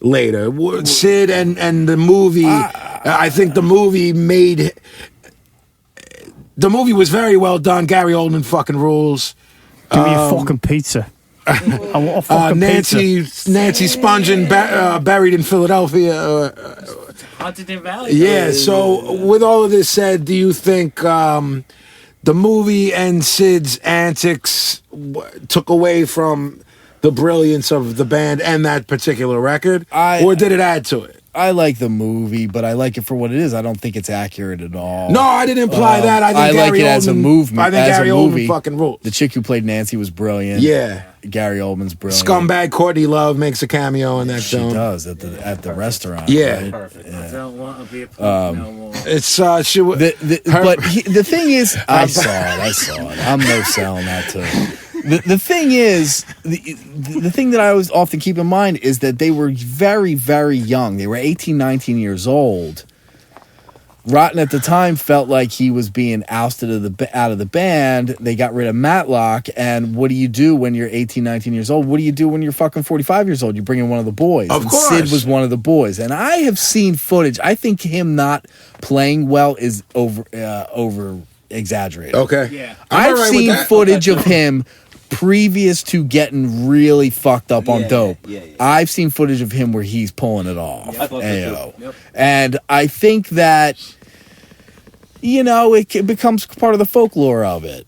later. Sid and the movie. I think the movie made. The movie was very well done. Gary Oldman fucking rules. Give me a fucking pizza. I want a fucking pizza. Nancy Spungen buried in Philadelphia. Huntington Valley. Yeah. So with all of this said, do you think the movie and Sid's antics took away from the brilliance of the band and that particular record, or did it add to it? I like the movie, but I like it for what it is. I don't think it's accurate at all. No, I didn't imply that. I think like Gary it as a movement. I think Gary Oldman fucking rules. The chick who played Nancy was brilliant. Yeah. Gary Oldman's brilliant. Scumbag Courtney Love makes a cameo in that film. She does at the restaurant. Yeah. Right? Perfect. Yeah. I don't want to be a punk no more. It's But the thing is, I saw it. I'm no selling that too. The thing is, the thing that I always often keep in mind is that they were very, very young. They were 18, 19 years old. Rotten at the time felt like he was being ousted out of the band. They got rid of Matlock. And what do you do when you're 18, 19 years old? What do you do when you're fucking 45 years old? You bring in one of the boys. Of course. Sid was one of the boys. And I have seen footage. I think him not playing well is over exaggerated. okay. Yeah. I've seen footage of him previous to getting really fucked up on dope. Yeah. I've seen footage of him where he's pulling it off. I thought so too. Yep. And I think that, it becomes part of the folklore of it.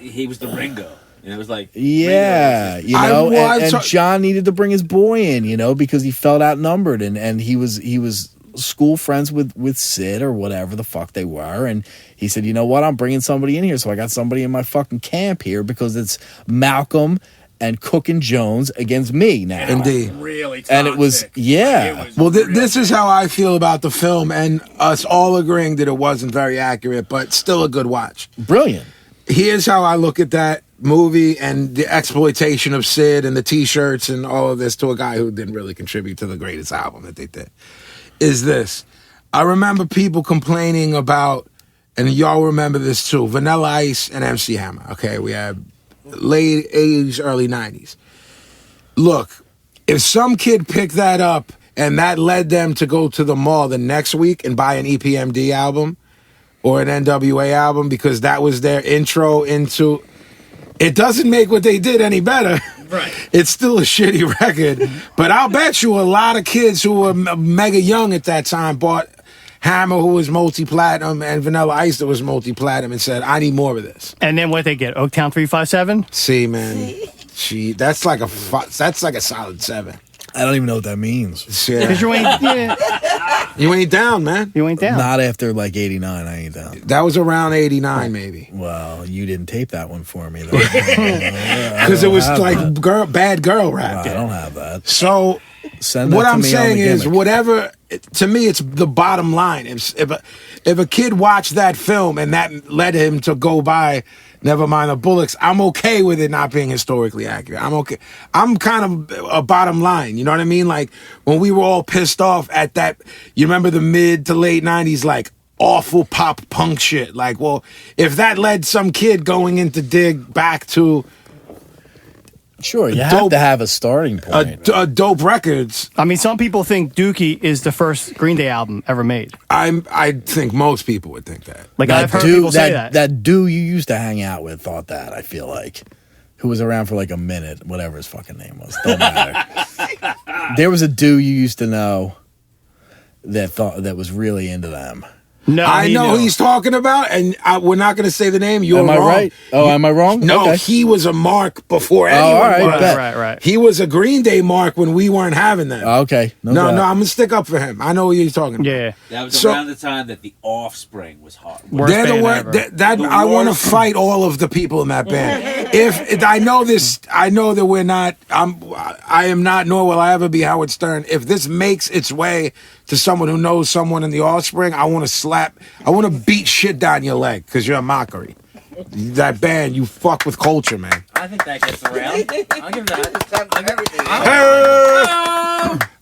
He was the Ringo. And it was like... Yeah, Ringo and John needed to bring his boy in, because he felt outnumbered, and he was school friends with Sid or whatever the fuck they were, and he said, you know what, I'm bringing somebody in here, so I got somebody in my fucking camp here because it's Malcolm and Cook and Jones against me now. Indeed. Really toxic. And it was, Well, this is how I feel about the film, and us all agreeing that it wasn't very accurate, but still a good watch. brilliant. Here's how I look at that movie and the exploitation of Sid and the T-shirts and all of this to a guy who didn't really contribute to the greatest album that they did. Is this. I remember people complaining about, and y'all remember this too, Vanilla Ice and MC Hammer. Okay, we had late 80s, early 90s. Look, if some kid picked that up and that led them to go to the mall the next week and buy an EPMD album or an NWA album because that was their intro into... It doesn't make what they did any better. Right. It's still a shitty record. But I'll bet you a lot of kids who were mega young at that time bought Hammer, who was multi-platinum, and Vanilla Ice, that was multi-platinum, and said, I need more of this. And then what they get? Oaktown 357? See, man. That's like a solid 7. I don't even know what that means. Yeah. Because You ain't down, man. you ain't down. Not after like 89, I ain't down. That was around 89, maybe. Well, you didn't tape that one for me. Because it was like bad girl rap. I don't have that. So Send that what to I'm me on saying the is, gimmick. whatever, to me, it's the bottom line. If a kid watched that film and that led him to go buy Nevermind the Bullocks, I'm okay with it not being historically accurate. I'm okay. I'm kind of a bottom line. You know what I mean? Like when we were all pissed off at that, you remember the mid to late 90s, like awful pop punk shit. Like, well, if that led some kid going in to dig back to Sure, you have to have a starting point. dope records. I mean, some people think Dookie is the first Green Day album ever made. I think most people would think that. Like, That I've heard dude- people say that. That dude you used to hang out with thought that, I feel like. Who was around for like a minute, whatever his fucking name was. Don't matter. There was a dude you used to know that was really into them. No, I know knew. who he's talking about, and we're not going to say the name. You're Am I wrong. right? Oh, am I wrong? No, Okay. he was a mark before anyone all right, was. bet. Right. He was a Green Day mark when we weren't having them. Okay. No, doubt. I'm gonna stick up for him. I know what he's talking about. Yeah. That was So- around the time that the Offspring was hot. Worst They're the band worst. ever. That The I want to worst. fight all of the people in that band. If I know this, I know that we're not. I am not, nor will I ever be Howard Stern. If this makes its way to someone who knows someone in the Offspring, I want to slap. I want to beat shit down your leg because you're a mockery. That band, you fuck with culture, man. I think that gets around. I'll give that.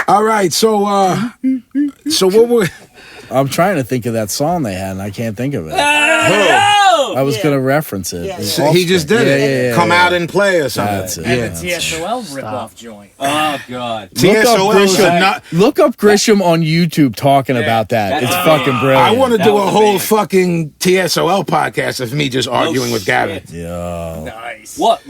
All right, so what were? I'm trying to think of that song they had, and I can't think of it. I was going to reference it. So he just did it. Yeah, Come yeah. out and play or something. That's it. And Yeah. the TSOL ripoff joint. Oh, God. TSOL is a nut. Look up Grisham on YouTube talking about that. It's fucking brilliant. I want to That do was a a whole band. fucking TSOL podcast of me just arguing with Gavin. shit. Yo. Nice. What?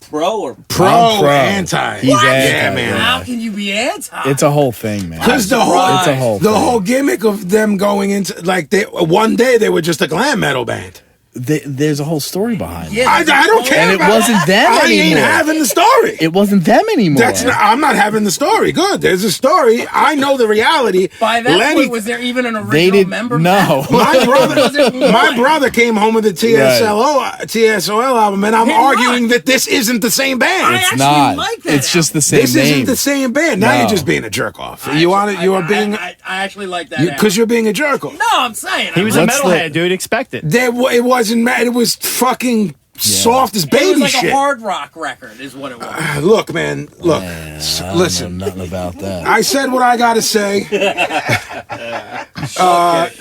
pro or Pro, pro. anti. He's anti, Yeah, man. How can you be anti? It's a whole thing, man. Because the surprised. It's a whole thing. whole gimmick of them going into like one day they were just a glam metal band. There's a whole story behind it. Yeah, I don't care. And it about wasn't them I ain't anymore. having the story. It wasn't them anymore. I'm not having the story. Good. There's a story. I know the reality. By that Lenny, point, was there even an original They did member? no. my brother came home with the TSOL album, and I'm Hey, arguing look. that this isn't the same band. I It's actually not. like that It's just the same This name. isn't the same band. Now No. you're just being a jerk off. I You want it? actually- You are I- being I actually like that. because you're being a jerk off. No, I'm saying He was I a like What's metalhead, the- dude. Expect it. It wasn't mad. It was fucking soft as It baby was like shit. a hard rock record, is what it was. Look, man. Look. I don't Listen. know nothing about that. I said what I gotta say.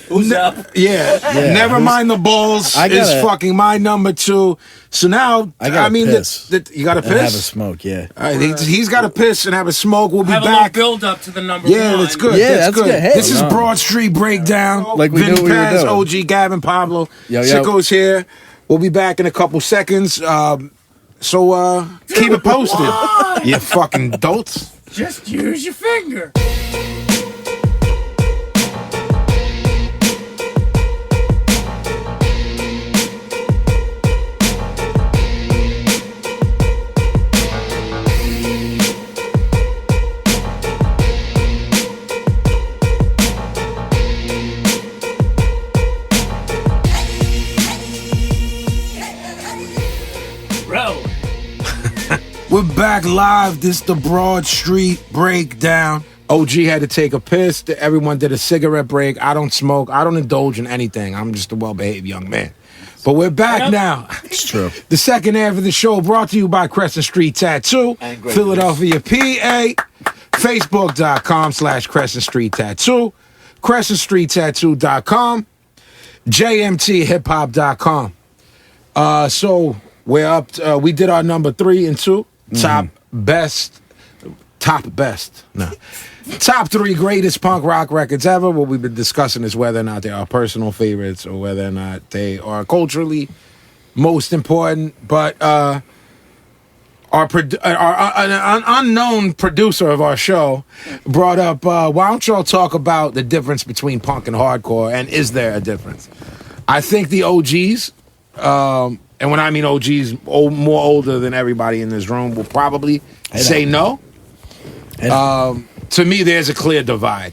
who's up? Yeah. Never mind the Bulls I is gotta- fucking my number 2. So now, I gotta mean, piss. you got to And have a piss. smoke, yeah. All right, he's got to piss and have a smoke. We'll be Have a little back. build up to the number Yeah, one. that's good. Yeah, that's that's good. good. Hey, This is no. Broad Street Breakdown. Like we knew Vinnie what we were Paz, doing. OG, Gavin, Pablo. Yo, yo. Sicko's here. We'll be back in a couple seconds. So keep it posted. You fucking dolts. Just use your finger. Bro. We're back live. This the Broad Street Breakdown. OG had to take a piss. Everyone did a cigarette break. I don't smoke. I don't indulge in anything. I'm just a well-behaved young man. But we're back now. It's true. The second half of the show brought to you by Crescent Street Tattoo, And Great Philadelphia, PA. Facebook.com/Crescent Street Tattoo. CrescentStreetTattoo.com. JMTHipHop.com. So we're up. We did our number 3 and 2. Top 3 greatest punk rock records ever. What we've been discussing is whether or not they are personal favorites or whether or not they are culturally most important. But an unknown producer of our show brought up, why don't y'all talk about the difference between punk and hardcore, and is there a difference? I think the OGs, and when I mean OGs, more older than everybody in this room, will probably say no. To me, there's a clear divide.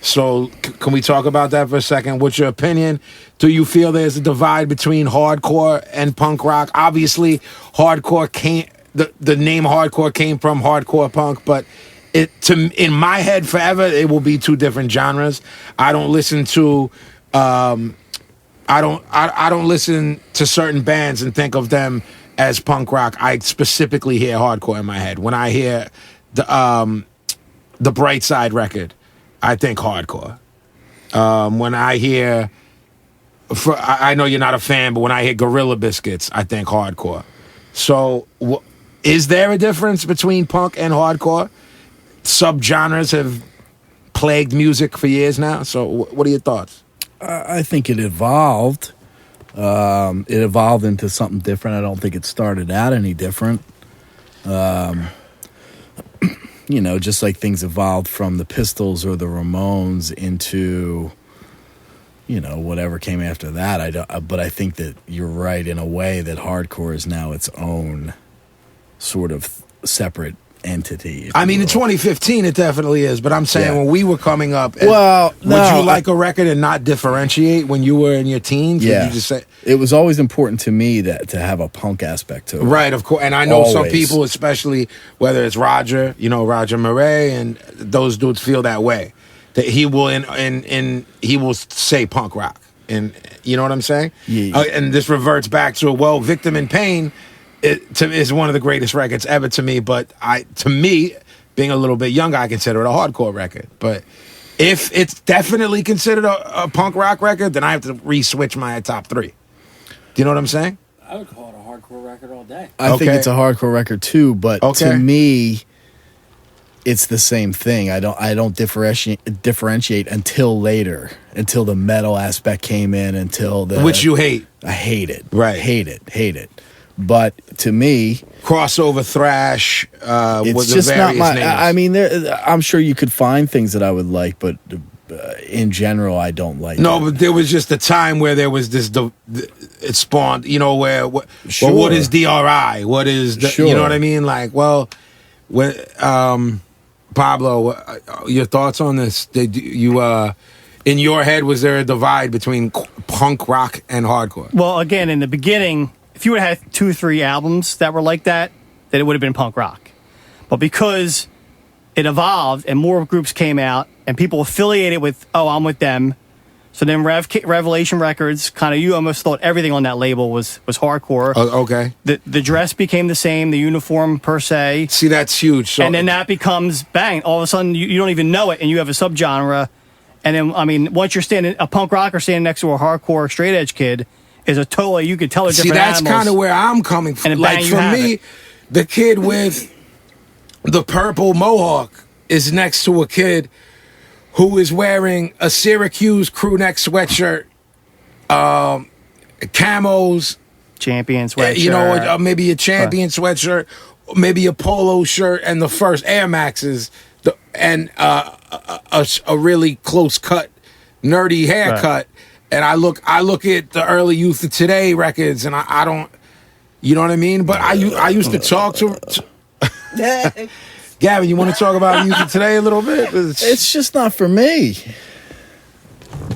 So can we talk about that for a second? What's your opinion? Do you feel there's a divide between hardcore and punk rock? Obviously, hardcore came. The name hardcore came from hardcore punk, but in my head forever it will be 2 different genres. I don't listen to I don't listen to certain bands and think of them as punk rock. I specifically hear hardcore in my head. When I hear the Bright Side record, I think hardcore. When I hear, I know you're not a fan, but when I hear Gorilla Biscuits, I think hardcore. So, is there a difference between punk and hardcore? Subgenres have plagued music for years now. So, what are your thoughts? I think it evolved. It evolved into something different. I don't think it started out any different. Just like things evolved from the Pistols or the Ramones into, whatever came after that. But I think that you're right in a way that hardcore is now its own sort of separate entity. I mean, in 2015, it definitely is. But I'm saying when we were coming up, would you like a record and not differentiate when you were in your teens? Would Yeah, you just say, it was always important to me to have a punk aspect to it. right, of course. And I know some Always. people, especially whether it's Roger, Roger Murray, and those dudes feel that way. That he will he will say punk rock, and you know what I'm saying. Yeah. And this reverts back to Victim in Pain. Is one of the greatest records ever to me, but to me, being a little bit younger, I consider it a hardcore record. But if it's definitely considered a punk rock record, then I have to re-switch my top 3. Do you know what I'm saying? I would call it a hardcore record all day. I think it's a hardcore record too, but Okay. to me, it's the same thing. I don't differentiate until later, until the metal aspect came in, until the Which you hate. I hate it. Right. Hate it. But to me, crossover thrash. it's with just the not various my. names. I mean, I'm sure you could find things that I would like, but in general, I don't like. No, it. but there was just a time where there was this. It spawned, where what is DRI? What is the, Sure. you know what I mean? Like, well, when Pablo, your thoughts on this? Did you in your head was there a divide between punk rock and hardcore? Well, again, in the beginning, if you would have had 2 or 3 albums that were like that, then it would have been punk rock. But because it evolved and more groups came out and people affiliated with, I'm with them. So then Revelation Records, kind of, you almost thought everything on that label was hardcore. Okay. The dress became the same, the uniform per se. See, that's huge. So, And then that becomes, bang, all of a sudden you don't even know it and you have a subgenre. And then, I mean, once you're standing, a punk rocker standing next to a hardcore straight edge kid is a totally, you could tell they're different that's animals. kind of where I'm coming from. And Like, bang, you for have me, it. the kid with the purple mohawk is next to a kid who is wearing a Syracuse crew neck sweatshirt, camos, Champion sweatshirt. maybe a champion sweatshirt, maybe a polo shirt, and the first Air Maxes, and a really close cut, nerdy haircut. Right. And I look at the early Youth of Today records, and I don't, you know what I mean? But I used to talk to Gavin, you want to talk about Youth of Today a little bit? It's just not for me.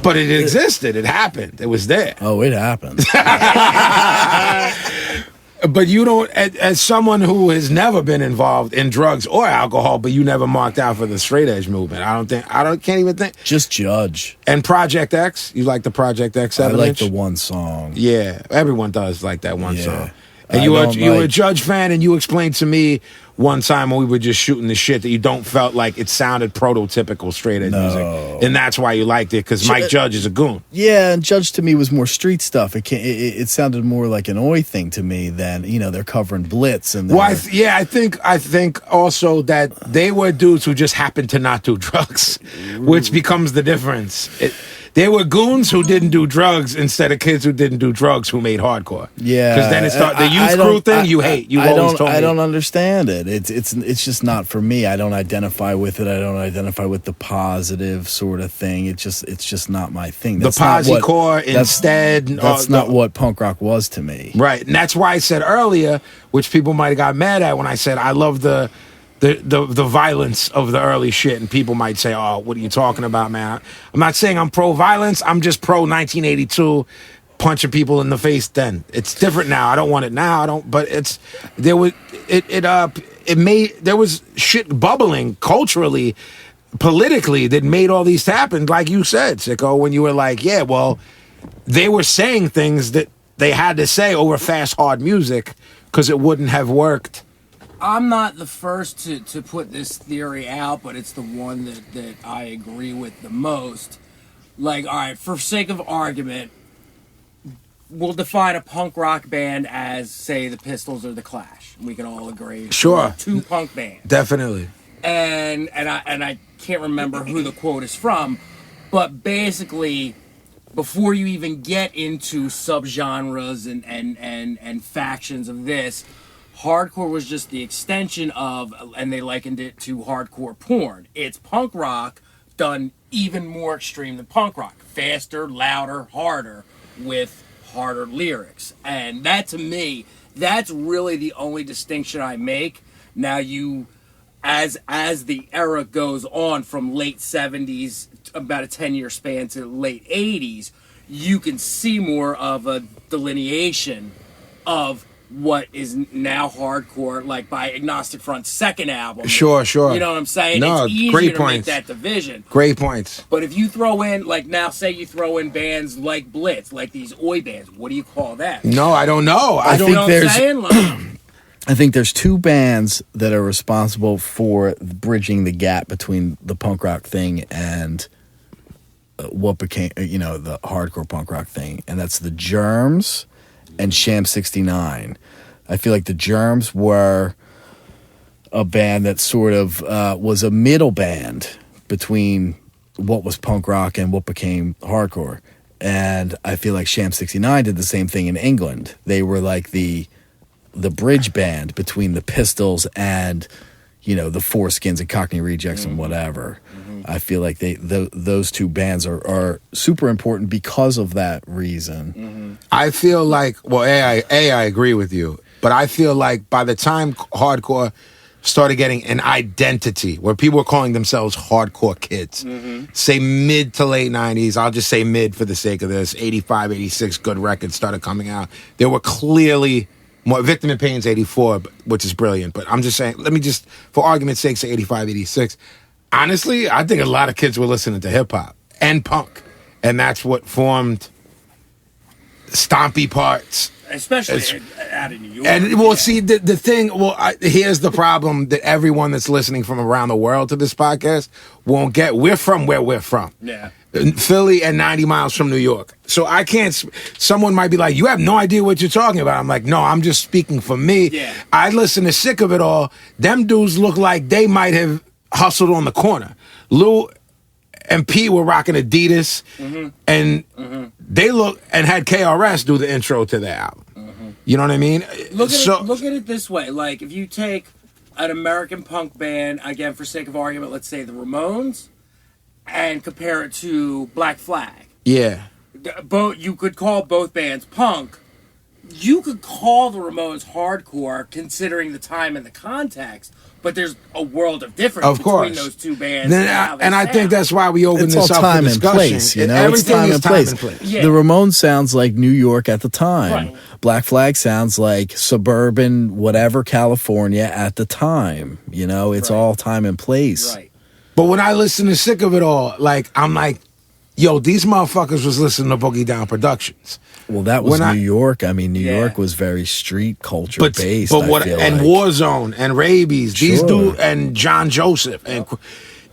But it existed. It happened. It was there. Oh, it happened. But you don't, as someone who has never been involved in drugs or alcohol, but you never marked out for the straight edge movement. Can't even think. Just Judge. And Project X, you like the Project X 7 I like inch? the one song. Yeah, everyone does like that one Yeah. song. And I you were don't a Judge fan, and you explained to me one time when we were just shooting the shit that you don't felt like it sounded prototypical straight edge music, and that's why you liked it because Mike Judge is a goon. Yeah, and Judge to me was more street stuff. It sounded more like an Oi thing to me than they're covering Blitz and. Well, I think also that they were dudes who just happened to not do drugs, which becomes the difference. They were goons who didn't do drugs instead of kids who didn't do drugs who made hardcore. Yeah, because then it started the youth crew thing. You hate. You always told me. I don't understand it. It's just not for me. I don't identify with it. I don't identify with the positive sort of thing. It's just not my thing. The posse core instead. That's not what punk rock was to me. Right, and that's why I said earlier, which people might have got mad at when I said I love the violence of the early shit, and people might say, "Oh, what are you talking about, man?" I'm not saying I'm pro-violence. I'm just pro-1982, punching people in the face. Then it's different now. I don't want it now. I don't. But there was shit bubbling culturally, politically that made all these happen. Like you said, Sicko, when you were like, "Yeah, well, they were saying things that they had to say over fast, hard music because it wouldn't have worked." I'm not the first to put this theory out, but it's the one that I agree with the most. Like, all right, for sake of argument, we'll define a punk rock band as, say, the Pistols or the Clash. We can all agree. Sure. 2 punk bands. Definitely. And I can't remember who the quote is from, but basically, before you even get into subgenres and factions of this, hardcore was just the extension of, and they likened it to hardcore porn. It's punk rock done even more extreme than punk rock. Faster, louder, harder, with harder lyrics. And that, to me, that's really the only distinction I make. Now as the era goes on from late 70s, about a 10-year span, to late 80s, you can see more of a delineation of what is now hardcore, like by Agnostic Front's second album. Sure. You know what I'm saying? No, it's easier great to points. make that division. Great points. But if you throw in, like now, say you throw in bands like Blitz, like these Oi bands, what do you call that? No, I don't know. I think You know what I'm there's- saying? Like, I think there's 2 bands that are responsible for bridging the gap between the punk rock thing and what became, the hardcore punk rock thing, and that's the Germs and Sham 69. I feel like the Germs were a band that sort of was a middle band between what was punk rock and what became hardcore. And I feel like Sham 69 did the same thing in England. They were like the the bridge band between the Pistols and, you know, the Foreskins and Cockney Rejects and whatever. I feel like those two bands are super important because of that reason. I feel like, well, I agree with you, but I feel like by the time hardcore started getting an identity where people were calling themselves hardcore kids, say mid to late 90s, I'll just say mid for the sake of this, 85, 86 good records started coming out. There were clearly more. Victim in Pain's 84, which is brilliant, but I'm just saying, let me just, for argument's sake, say 85, 86. Honestly, I think a lot of kids were listening to hip-hop and punk, and that's what formed stompy parts. Especially out of New York. And well, see, the thing, here's the problem that everyone that's listening from around the world to this podcast won't get. We're from where we're from. Yeah. Philly and 90 miles from New York. So I can't, someone might be like, you have no idea what you're talking about. I'm like, no, I'm just speaking for me. Yeah. I listen to Sick of It All. Them dudes look like they might have hustled on the corner. Lou and P were rocking Adidas, and they look and had KRS do the intro to their album. You know what I mean? Look at it this way. Like, if you take an American punk band, again, for sake of argument, let's say the Ramones, and compare it to Black Flag. Yeah. You could call both bands punk. You could call the Ramones hardcore, considering the time and the context. But there's a world of difference between those two bands. And I think that's why we opened this up for discussion. It's all time and place, you know? Everything is time and place. Yeah. The Ramones sounds like New York at the time. Right. Black Flag sounds like suburban, whatever, California at the time. You know, it's all time and place. Right. But when I listen to Sick of It All, like, I'm like, yo, these motherfuckers was listening to Boogie Down Productions. Well, that was New York. I mean, New York was very street culture based. But Warzone and Rabies, these dudes, and John Joseph, and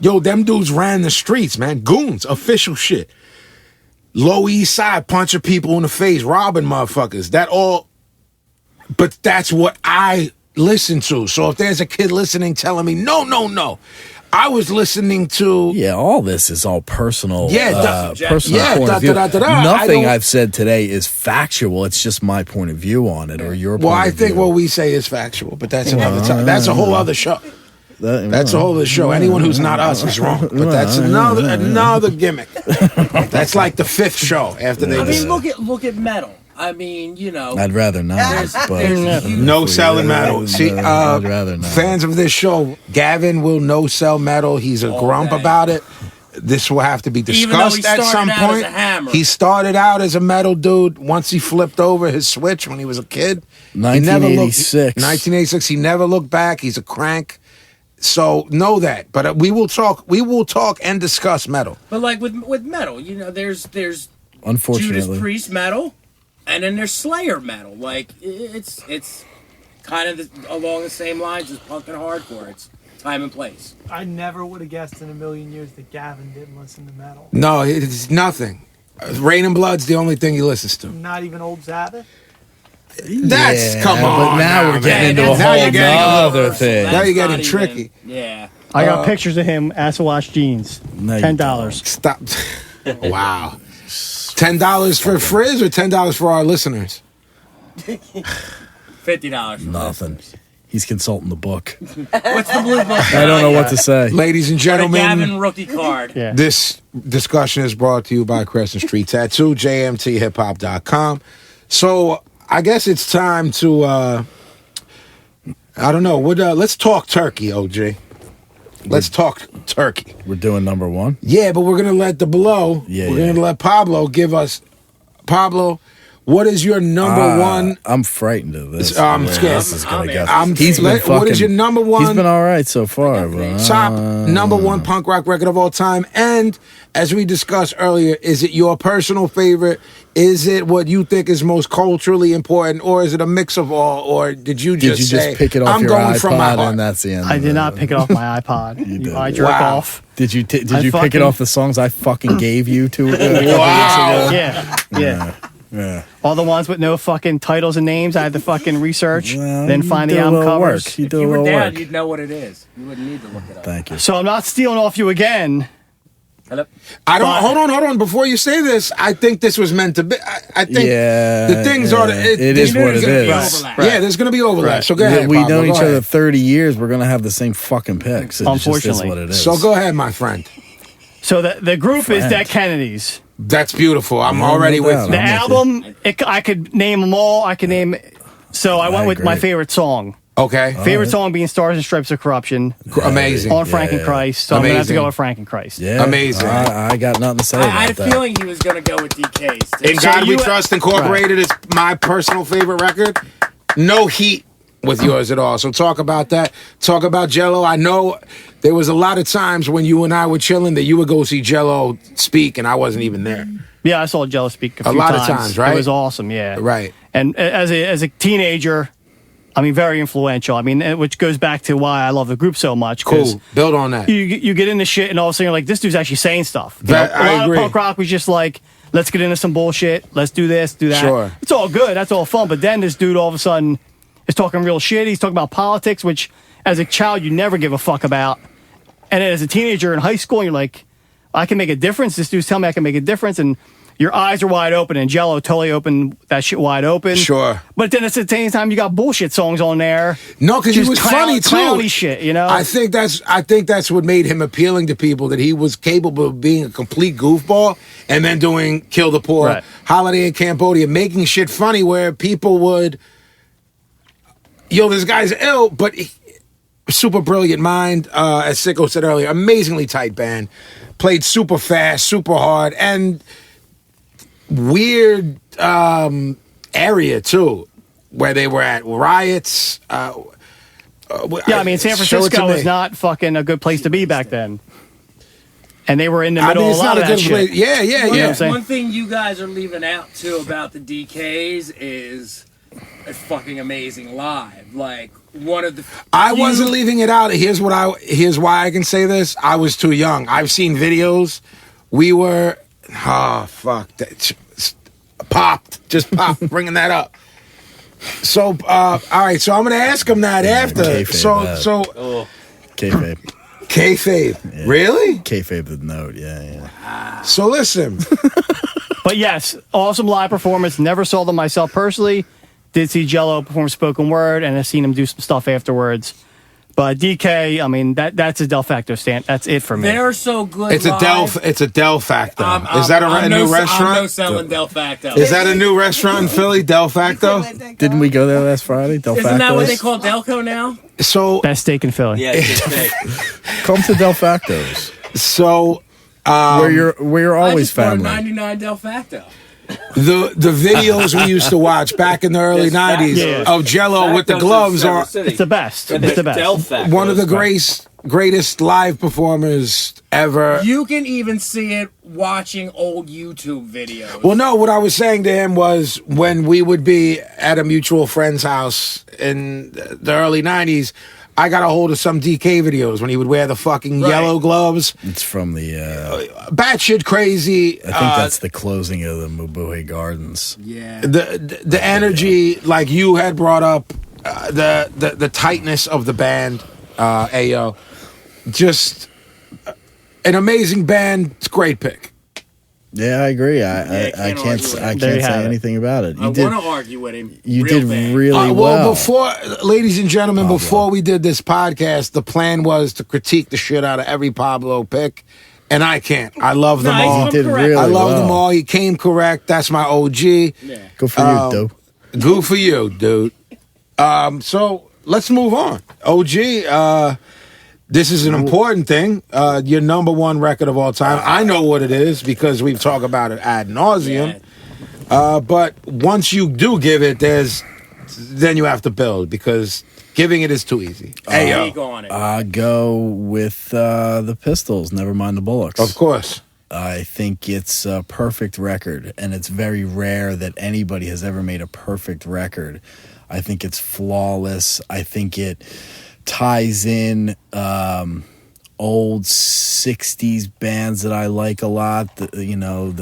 yo, them dudes ran the streets, man. Goons, official shit. Low East Side, punching people in the face, robbing motherfuckers. But that's what I listen to. So if there's a kid listening telling me, no, I was listening to... Yeah, all this is all personal. Personal point of view. Nothing I've said today is factual. It's just my point of view on it, or your point of view. Well, I think what we say is factual, but that's another time. That's a whole other show. That's a whole other show. Anyone who's not us is wrong. But that's another gimmick. That's like the fifth show after they... I mean, look at metal. I mean, you know... I'd rather not. No selling metal. See, I'd rather not. Fans of this show, Gavin will no sell metal. He's a grump about it. This will have to be discussed at some point. He started out as a metal dude. Once he flipped over his switch when he was a kid. 1986. 1986. He never looked back. He's a crank. So know that. But we will talk and discuss metal. But like with metal, you know, there's unfortunately Judas Priest metal. And then there's Slayer metal. Like, it's kind of along the same lines as punk and hardcore. It's time and place. I never would have guessed in a million years that Gavin didn't listen to metal. No, it's nothing. Rain and Blood's the only thing he listens to. Not even Old Sabbath? Come on. But now we're getting into a whole other thing. Now you're getting tricky. Yeah. I got pictures of him Assawash jeans. $10. Stop. Wow. $10 for Friz or $10 for our listeners? $50. Nothing. He's consulting the book. What's the blue book? I don't know what to say. Ladies and gentlemen, Gavin rookie card. Yeah. This discussion is brought to you by Crescent Street Tattoo, jmthiphop.com. So I guess it's time to, I don't know, let's talk turkey, OG. Let's talk turkey. We're doing number one? Yeah, but we're going to let we're going to let Pablo give us, Pablo, what is your number one? I'm frightened of this. I'm scared. This is going to go. What is your number one? He's been all right so far, bro. Top number one punk rock record of all time. And as we discussed earlier, is it your personal favorite? Is it what you think is most culturally important, or is it a mix of all? Or did you just pick it off your going iPod from my heart? and that's the end? I did not pick it off my iPod. I jerk off. Did you pick it off the songs I fucking gave you to? Wow. Yeah. All the ones with no fucking titles and names, I had to fucking research, then find the album covers. You If you were down, you'd know what it is. You wouldn't need to look it up. Thank you. So I'm not stealing off you again, Hello? I don't. Hold on. Before you say this, I think this was meant to be. I think the things are. It is what it is. Yeah, there's going to be overlap. Right. So go ahead. We've Pablo, known each go other ahead. 30 years. We're gonna have the same fucking picks. It just is Unfortunately. what it is. So go ahead, my friend. So the group is Dead Kennedys. That's beautiful. I'm Yeah, already no with doubt. you. The I'm album, I could name them all. I could name. So I went with my agree. favorite song. Okay. Favorite song being "Stars and Stripes of Corruption" Amazing. on Frankenchrist. So I'm gonna have to Amazing. go with Frankenchrist. Yeah, Amazing. I got nothing to say I about had a that. feeling he was going to go with DK's. too. In God We you- Trust Incorporated is my personal favorite record. No heat with yours at all. So talk about that. Talk about Jello. I know there was a lot of times when you and I were chilling that you would go see Jello speak, and I wasn't even there. Yeah, I saw Jello speak a few lot of times, right? It was awesome. Yeah, Right. And as a teenager, I mean, very influential. I mean, which goes back to why I love the group so much. 'Cause Cool. Build on that. You get into shit, and all of a sudden you're like, this dude's actually saying stuff. You That- know, a I lot agree. of punk rock was just like, let's get into some bullshit. Let's do this, do that. Sure. It's all good. That's all fun. But then this dude all of a sudden is talking real shit. He's talking about politics, which as a child you never give a fuck about. And then as a teenager in high school, you're like, I can make a difference. This dude's telling me I can make a difference. And your eyes are wide open, and Jello totally opened that shit wide open. Sure. But then at the same time, you got bullshit songs on there. No, because he Just was funny too. clowny shit, you know? I think that's what made him appealing to people, that he was capable of being a complete goofball and then doing Kill the Poor, Right. Holiday in Cambodia, making shit funny where people would, this guy's ill, but super brilliant mind, as Sicko said earlier, amazingly tight band, played super fast, super hard, and weird area too, where they were at riots. Yeah, I mean, San Show it to Francisco me. was not fucking a good place to be back then. And they were in the I middle mean, of it's a lot not a of that good shit. place. Yeah, You know what I'm saying? One thing you guys are leaving out too about the DKs is it's fucking amazing live. Like one of the I wasn't leaving it out. Here's why I can say this. I was too young. I've seen videos. We were just popped bringing that up. So all right, so I'm gonna ask him that after. kayfabe So Kayfabe. kayfabe. Really? Kayfabe the note. Yeah. So listen. But yes, awesome live performance. Never saw them myself personally. Did see Jello perform spoken word, and I've seen him do some stuff afterwards. But DK, I mean, that's a Del Facto stand. That's it for me. They're so good. It's a live. Del Facto. I'm- Is that a I'm new no- restaurant? I'm no selling Del Facto. Is that a new restaurant in Philly, Del Facto? Didn't we go there last Friday? Del Isn't that what Facto's? they call Delco now? So Best steak in Philly. Yeah, it's just big. Come to Del Facto's, so where you're I always just bought a family. 99 Del Facto. the videos we used to watch back in the early Yes, Facto. '90s Yeah. of Jello with the Facto's gloves in are Silver City. It's the best. And It's the there's best. Del Facto's. one of the greatest live performers ever. You can even see it watching old YouTube videos. Well, no, what I was saying to him was when we would be at a mutual friend's house in the early '90s, I got a hold of some DK videos when he would wear the fucking Right. yellow gloves, It's from the. batshit crazy. I think that's the closing of the Mabuhay Gardens. Yeah. The energy, like you had brought up, the tightness of the band, Ayo, just an amazing band. It's a great pick. Yeah, I agree. I can't can't argue with I it. There you can't say have it. anything about it. I You did want to argue with him. you real did bad. really Well, well. before, ladies and gentlemen, Pablo. before we did this podcast, the plan was to critique the shit out of every Pablo pick, and I can't. I love them No, he's all. You did correct. really I love them well. all. He came correct. That's my OG. Yeah. Good for you, though. Good for you, dude. So let's move on. OG, this is an important thing. Your number one record of all time. I know what it is because we've talked about it ad nauseum. But once you do give it, then you have to build because giving it is too easy. Ayo. Take on it. Go with the Pistols. Never mind the Bullocks. Of course. I think it's a perfect record, and it's very rare that anybody has ever made a perfect record. I think it's flawless. I think it ties in old 60s bands that I like a lot, the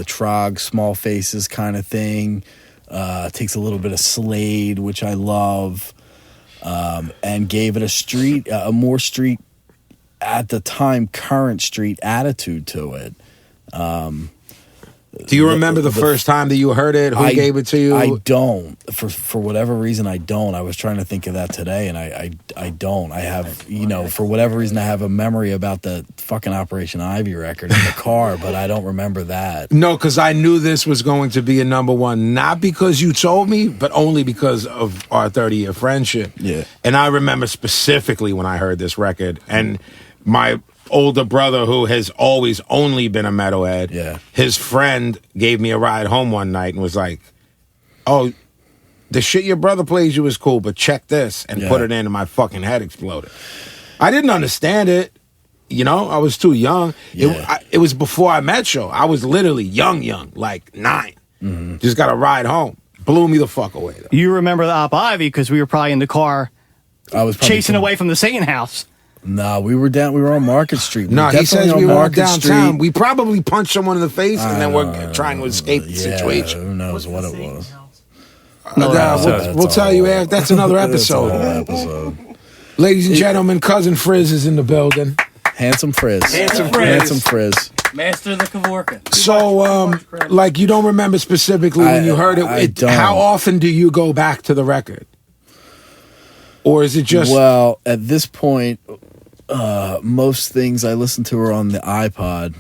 Trog, Small Faces kind of thing. Takes a little bit of Slade, which I love, and gave it a more street, at the time, current street attitude to it. Do you remember the first time that you heard it? Who gave it to you? I don't. For whatever reason, I don't. I was trying to think of that today, and I don't. I have, for whatever reason, I have a memory about the fucking Operation Ivy record in the car, but I don't remember that. No, because I knew this was going to be a number one, not because you told me, but only because of our 30-year friendship. Yeah. And I remember specifically when I heard this record, and my older brother, who has always only been a metalhead, his friend gave me a ride home one night and was like, "Oh, the shit your brother plays you is cool, but check this," and put it in, and my fucking head exploded. I didn't understand it. I was too young. Yeah. It was before I met you. I was literally young, like 9. Mm-hmm. Just got a ride home. Blew me the fuck away, though. You remember the Op Ivy because we were probably in the car chasing away from the Satan house. No, we were on Market Street. No, he says we were downtown. We probably punched someone in the face, and then we're trying to escape the situation. Who knows what it was? We'll tell you after. That's another episode. Ladies and gentlemen, cousin Friz is in the building. Handsome Friz. Handsome Friz. Handsome Friz. Master of the Kavorka. So, you don't remember specifically when you heard it. I don't. How often do you go back to the record? Or is it just... Well, at this point, most things I listen to are on the iPod,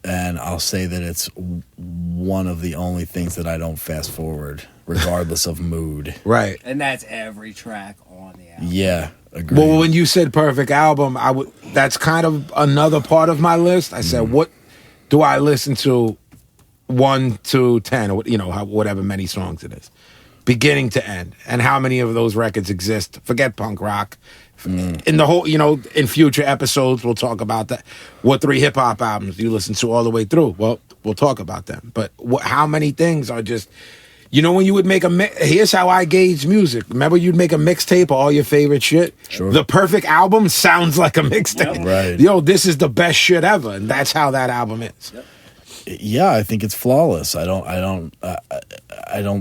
and I'll say that it's one of the only things that I don't fast forward, regardless of mood. Right. And that's every track on the album. Yeah, agreed. Well, when you said perfect album, that's kind of another part of my list. I said, what do I listen to 1 to 10, or whatever many songs it is, beginning to end, and how many of those records exist? Forget punk rock. In the whole, in future episodes, we'll talk about that. What 3 hip hop albums you listen to all the way through? Well, we'll talk about them. But how many things are just, when you would make here's how I gauge music. Remember, you'd make a mixtape of all your favorite shit. Sure. The perfect album sounds like a mixtape. Right. This is the best shit ever, and that's how that album is. Yep. Yeah, I think it's flawless. I don't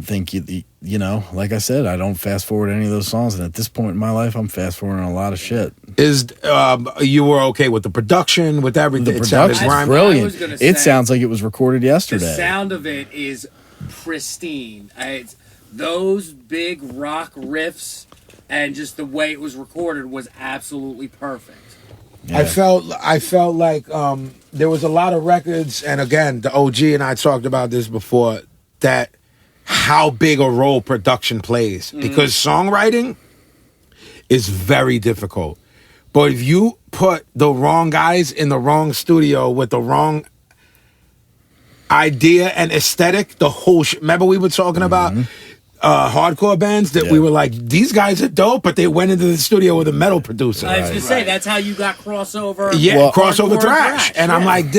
think like I said, I don't fast forward any of those songs, and at this point in my life, I'm fast forwarding a lot of shit. You were okay with the production, with everything? The production's brilliant. It sounds like it was recorded yesterday. The sound of it is pristine. It's those big rock riffs and just the way it was recorded was absolutely perfect. Yeah. I felt like there was a lot of records, and again, the OG and I talked about this before, that how big a role production plays. Because songwriting is very difficult. But if you put the wrong guys in the wrong studio with the wrong idea and aesthetic, the whole remember we were talking about hardcore bands that we were like, these guys are dope, but they went into the studio with a metal producer. I was going to say, that's how you got crossover. Yeah, crossover thrash. And I'm like,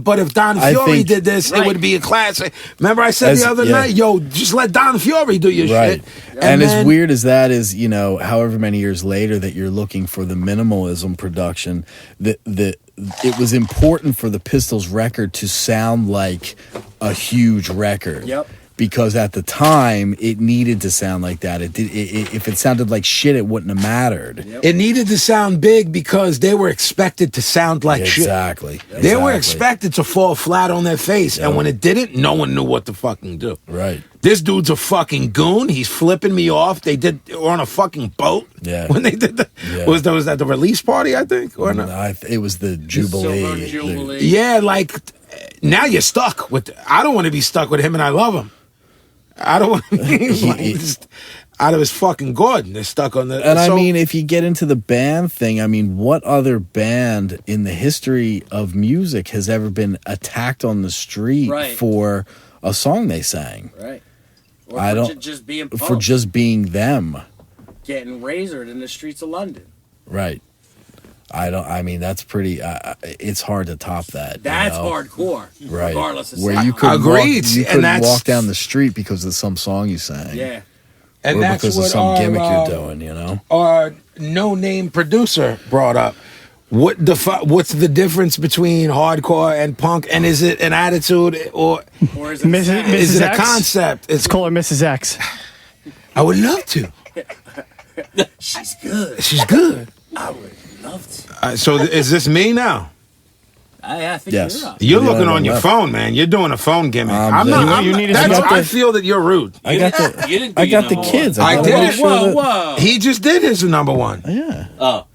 but if Don Fury did this, it would be a classic. Remember I said the other night, just let Don Fury do your shit. And as weird as that is, however many years later that you're looking for the minimalism production, it was important for the Pistols record to sound like a huge record. Yep. Because at the time, it needed to sound like that. If it sounded like shit, it wouldn't have mattered. Yep. It needed to sound big because they were expected to sound like shit. Exactly. They were expected to fall flat on their face. Yep. And when it didn't, no one knew what to fucking do. Right. This dude's a fucking goon. He's flipping me off. They were on a fucking boat. Yeah. When they did was that the release party, I think? Or no? It was the Jubilee. Silver Jubilee. Yeah, now you're stuck with... I don't want to be stuck with him, and I love him. I don't want to be out of his fucking Gordon. They're stuck on the... And I mean, if you get into the band thing, I mean, what other band in the history of music has ever been attacked on the street for a song they sang? Right. Or just being punked. For just being them. Getting razored in the streets of London. Right. That's pretty, it's hard to top that. That's hardcore. Right. Regardless of where you couldn't walk down the street because of some song you sang. Yeah. And or that's because of some gimmick you're doing, Our no-name producer brought up, what's the difference between hardcore and punk, and is it an attitude or is it is it a concept? It's called her Mrs. X. I would love to. She's good. She's good. I would love to. So is this me now? I think Yes. you're up. You're Yeah, looking on your left. phone, man. You're doing a phone gimmick. you need to I feel that you're rude. I got the You didn't do I your got the number kids. one. I gotta did. make sure that- Whoa. He just did his number one. Yeah. Oh,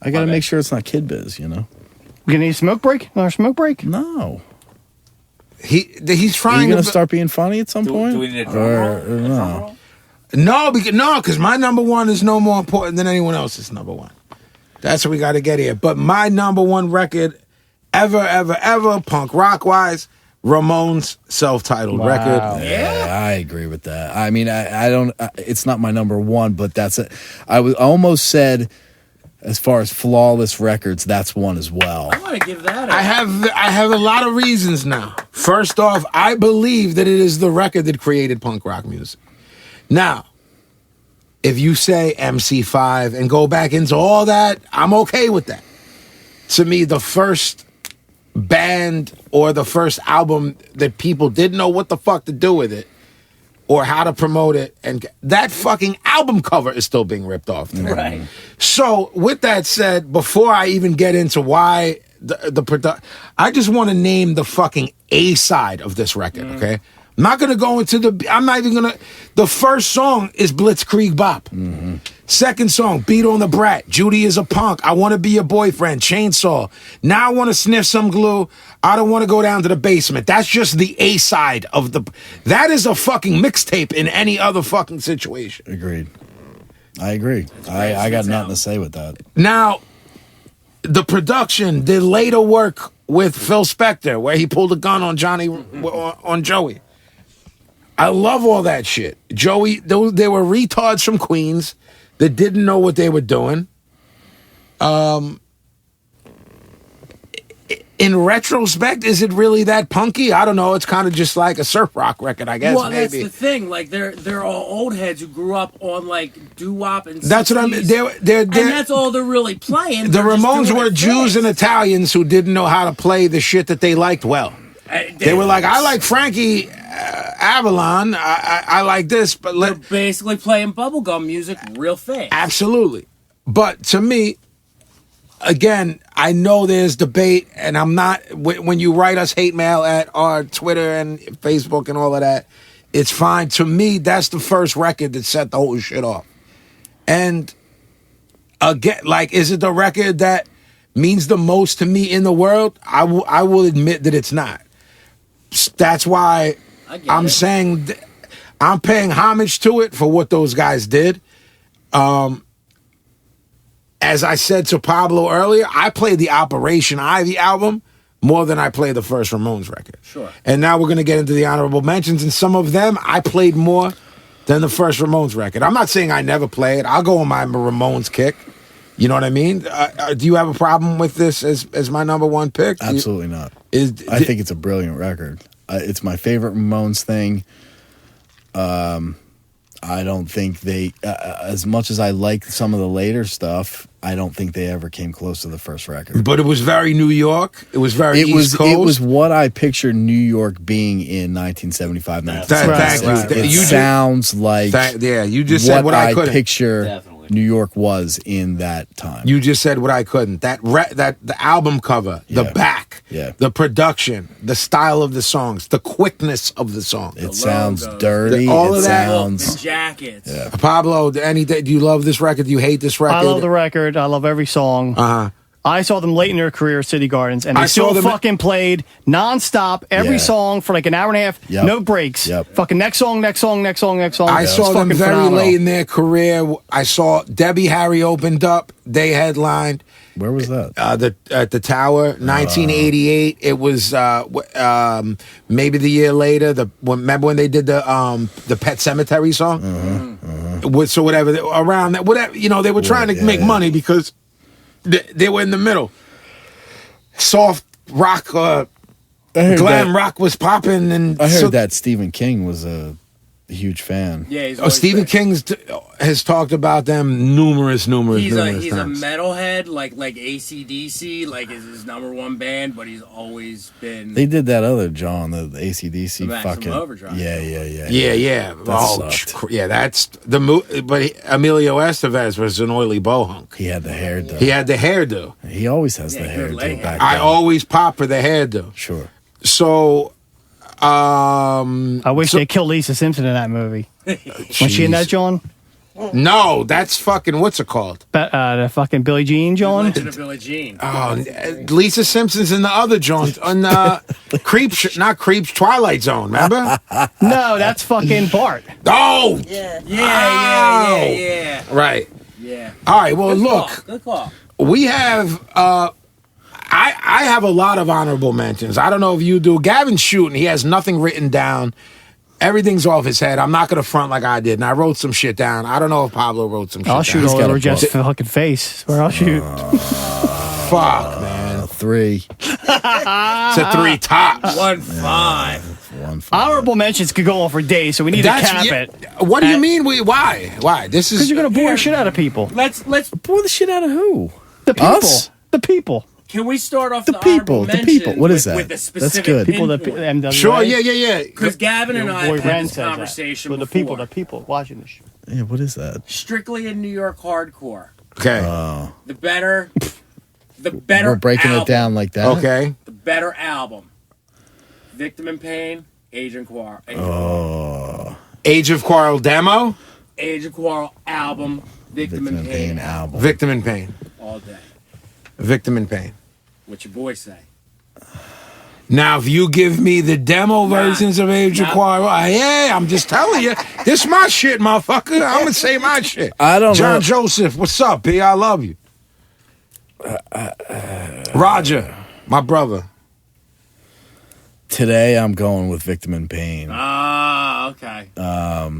I got to My make bad. sure it's not kid biz, you know? We gonna need a smoke break? Another smoke break? No. He's Are you trying going to to start being funny at some point? do we need a drum Or roll? no? No, because my number one is no more important than anyone else's number one. That's what we got to get here. But my number one record ever, punk rock wise, Ramones' self-titled record. Yeah, I agree with that. I mean, I don't. It's not my number one, but that's it. I almost said, as far as flawless records, that's one as well. I want to give that. I have a lot of reasons now. First off, I believe that it is the record that created punk rock music. Now, if you say MC5 and go back into all that, I'm okay with that. To me, the first band or the first album that people didn't know what the fuck to do with it or how to promote it, and that fucking album cover is still being ripped off today. Right. So, with that said, before I even get into why the product, I just want to name the fucking A side of this record, okay? I'm not gonna go into the first song is Blitzkrieg Bop. Second song, Beat on the Brat, Judy is a Punk, I Want to Be Your Boyfriend, Chainsaw, Now I Want to Sniff Some Glue, I Don't Want to Go Down to the Basement. That's just the A side of that is a fucking mixtape in any other fucking situation. Agreed. I agree. I got nothing to say with that. Now, the production, the later work with Phil Spector, where he pulled a gun on on Joey. I love all that shit. Joey, they were retards from Queens that didn't know what they were doing. In retrospect, is it really that punky? I don't know. It's kind of just like a surf rock record, I guess. Well, maybe. that's the thing. Like they're all old heads who grew up on like doo-wop and. That's what I mean. 60s, They're and that's all they're really playing. the They're just Ramones doing were it Jews fast. and Italians who didn't know how to play the shit that they liked well. They were like, I like Frankie Avalon. I like this, but They're basically playing bubblegum music real fast. absolutely. But to me, again, I know there's debate, and I'm not. When you write us hate mail at our Twitter and Facebook and all of that, it's fine. To me, that's the first record that set the whole shit off. And again, like, is it the record that means the most to me in the world? I will admit that it's not. That's why I get I'm it. saying I'm paying homage to it for what those guys did. As I said to Pablo earlier, I played the Operation Ivy album more than I played the first Ramones record. Sure. And now we're going to get into the honorable mentions, and some of them I played more than the first Ramones record. I'm not saying I never play it. I'll go on my Ramones kick. You know what I mean? Do you have a problem with this as my number one pick? Absolutely not. I think it's a brilliant record. It's my favorite Ramones thing. I don't think they, as much as I like some of the later stuff, I don't think they ever came close to the first record. But it was very New York. It was very East Coast. It was what I pictured New York being in 1975, 1976. Thank you. It sounds like you just said what I couldn't. picture Definitely. New York was in that time. You just said what I couldn't. That the album cover, the Yeah. back, Yeah. the production, the style of the songs, the quickness of the song. It sounds logos, dirty. all It of that. The sounds. jackets. Yeah. Pablo, do you love this record? Do you hate this record? I love the record. I love every song. Uh-huh. I saw them late in their career at City Gardens, and I they saw still them- fucking played nonstop every Yeah. song for like an hour and a half, Yep. no breaks. Yep. Fucking next song, next song, next song, next song. I It's saw them fucking very phenomenal. late in their career. I saw Debbie Harry opened up. They headlined Where was that? at the Tower, 1988. It was maybe the year later. Remember when they did the Pet Cemetery song? So whatever around that, whatever they were trying to make money because they were in the middle. Soft rock, I heard glam that, rock was popping, and I heard so that Stephen King was a huge fan. Yeah, he's Oh, Stephen King has talked about them numerous He's a times. metalhead, like AC/DC, like is his number one band, but he's always been. They did that other John, the AC/DC The Maximum fucking Overdrive. Yeah. That sucked. Yeah, that's the but Emilio Estevez was an oily bohunk. He had the hairdo. He had the hairdo. He always has the Yeah, good hairdo leg back I then. always pop for the hairdo. Sure. So, I wish they killed Lisa Simpson in that movie. Was she in that, John? no, that's fucking what's it called? The fucking Billie Jean, John? Legend of Billie Jean. Oh, Lisa Simpson's in the other joint on not Creeps, Twilight Zone. Remember? No, that's fucking Bart. Oh, Yeah. right. Yeah. All right. Well, Good look, call. Good call. we have. I have a lot of honorable mentions. I don't know if you do. Gavin's shooting. He has nothing written down. Everything's off his head. I'm not going to front like I did. And I wrote some shit down. I don't know if Pablo wrote some shit I'll down. shoot He's all got over a Jeff's book. fucking face. Where I'll shoot. Fuck, man. 3. It's a 3 tops. 1-5. 1. Honorable mentions could go on for days, so we need to cap it. What do you mean? Why? This is Because you're going to bore the shit out of people. Let's. Bore the shit out of who? The people. Us? The people. Can we start off The the people, honorable the people. mention What is with that? a specific That's good. People that pinpoint? MWA. sure. Yeah. Because Gavin and I Boy have had Ren this says that. conversation But before. the people watching this shit. Yeah, what is that? Strictly in New York hardcore. Okay. The better We're breaking album, it down like that? Okay. The better album. Victim in Pain, Age of Quarrel. Age of Quarrel demo. Age of Quarrel album, Victim in Pain album. Victim in Pain. all day. Victim in Pain. What your boy say? Now, if you give me the demo versions of Age of Quarrel, yeah, I'm just telling you, this my shit, motherfucker. I'm gonna say my shit. I don't John know. Joseph, what's up, B? I love you. Roger, my brother. Today I'm going with Victim in Pain. Ah, okay.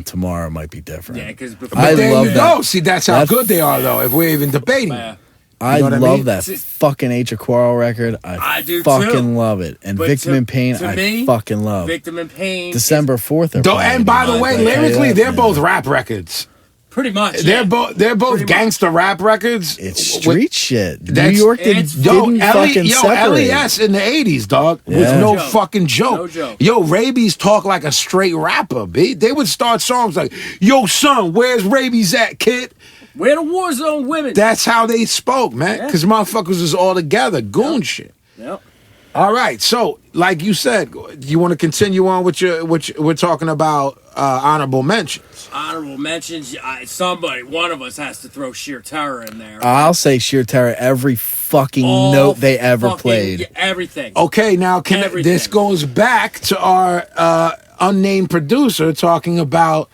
Tomorrow might be different. Yeah, because But before there love you that. go. See, that's how That- good they are, though. If we're even debating, I know what I love mean? that fucking Age of Quarrel record. I do fucking too. love it. And But Victim to- in Pain, to I me, fucking love. Victim in Pain, December 4th. they're Though, playing and by the it. way, I'll tell you lyrically, that, they're yeah. both rap records. pretty much. They're yeah. both Pretty gangster rap records. It's street shit. New That's- York it's- didn't fucking separate. LES in the 80s, dog, Yeah. with no No joke. fucking joke. No joke. Yo, Rabies talk like a straight rapper, B. They would start songs like, yo, son, where's Rabies at, kid? Where the war zone women. That's how they spoke, man. Yeah. Because motherfuckers was all together, goon shit. Yep. All right, so like you said, you want to continue on with we're talking about honorable mentions. Honorable mentions. One of us has to throw Sheer Terror in there. I'll say Sheer Terror every fucking All note they ever fucking- played. Everything. Okay, now Everything. this goes back to our unnamed producer talking about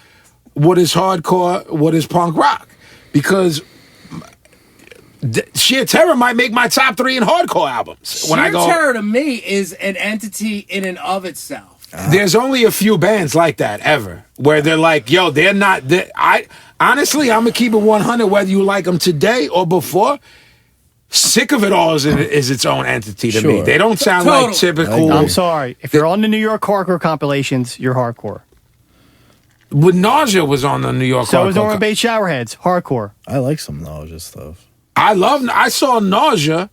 what is hardcore, what is punk rock, because Sheer Terror might make my top 3 in hardcore albums. When I Sheer go, Terror to me is an entity in and of itself. there's only a few bands like that ever, where they're like, yo, they're not. Honestly, I'm gonna keep it 100, whether you like them today or before. Sick of It All is its own entity to me. Sure. They don't sound Totally. like typical. I'm sorry. If you're on the New York hardcore compilations, you're hardcore. With Nausea was on the New York. So is Hardcore Norman Bates Showerheads, hardcore. I like some Nausea stuff. I saw Nausea,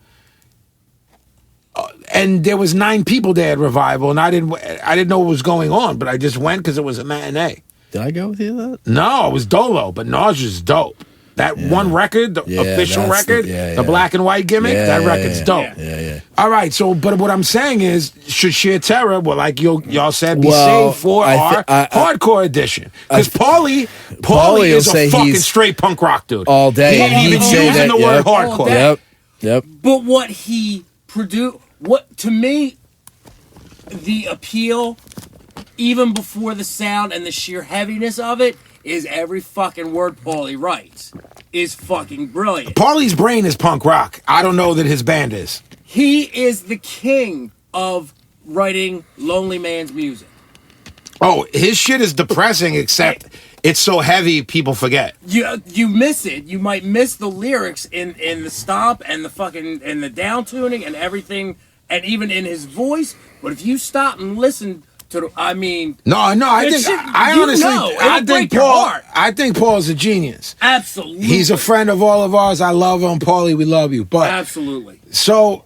and there was 9 people there at Revival, and I didn't know what was going on, but I just went because it was a matinee. Did I go with you that? No, it was Dolo, but Nausea's dope. That one record, the Yeah, official that's record, the black and white gimmick, that record's dope. Yeah. All right, so but what I'm saying is, should Sheer Terror, well, like y'all said, be Well, saved for I our hardcore edition? Because Paulie Paulie is will a say fucking he's straight punk rock dude. all day. He ain't He'd even say using that, the word yep. hardcore. Yep. But what he produced, to me, the appeal, even before the sound and the sheer heaviness of it, is every fucking word Paulie writes is fucking brilliant. Paulie's brain is punk rock. I don't know that his band is. He is the king of writing lonely man's music. Oh, his shit is depressing, except it's so heavy people forget. You miss it. You might miss the lyrics in the stomp and the fucking and the down tuning and everything, and even in his voice. But if you stop and listen I mean, No. I It think should- I you honestly, know, it'll I think break your Paul. heart. I think Paul's a genius. absolutely. He's a friend of all of ours. I love him, Paulie. We love you. But Absolutely. so,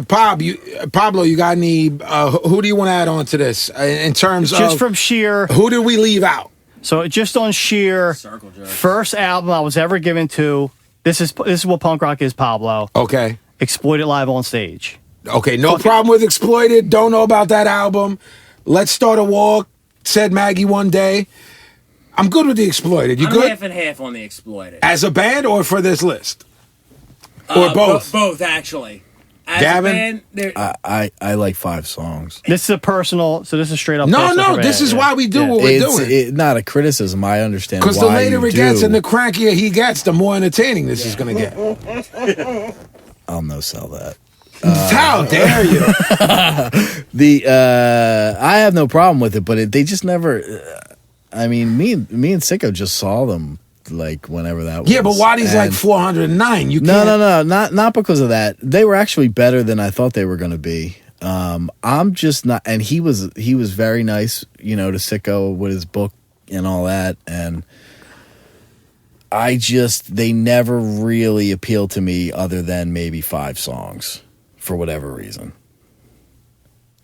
Pablo, you got any? Who do you want to add on to this in terms of Just from sheer. who did we leave out? So just on sheer Circle jerk. first album I was ever given to. This is what punk rock is, Pablo. Okay. Exploited live on stage. Okay, no problem with Exploited. Don't know about that album. Let's Start a War, said Maggie one day. I'm good with the Exploited. You I'm good? half and half on the Exploited. As a band or for this list? Or both? Both, actually. As Gavin? a band, I like 5 songs. This is a personal. So this is straight up. No, personal for this me. is why we do what we're doing. It's not a criticism. I understand Because the why later you it gets do. and the crankier he gets, the more entertaining this is going to get. I'll no sell that. How dare you? I have no problem with it, but they just never. I mean, me and Sicko just saw them like whenever that was. Yeah, but Waddy's like And- 409. You No, can't. not because of that. They were actually better than I thought they were going to be. I'm just not, and he was very nice, to Sicko with his book and all that, and they never really appealed to me other than maybe 5 songs for whatever reason.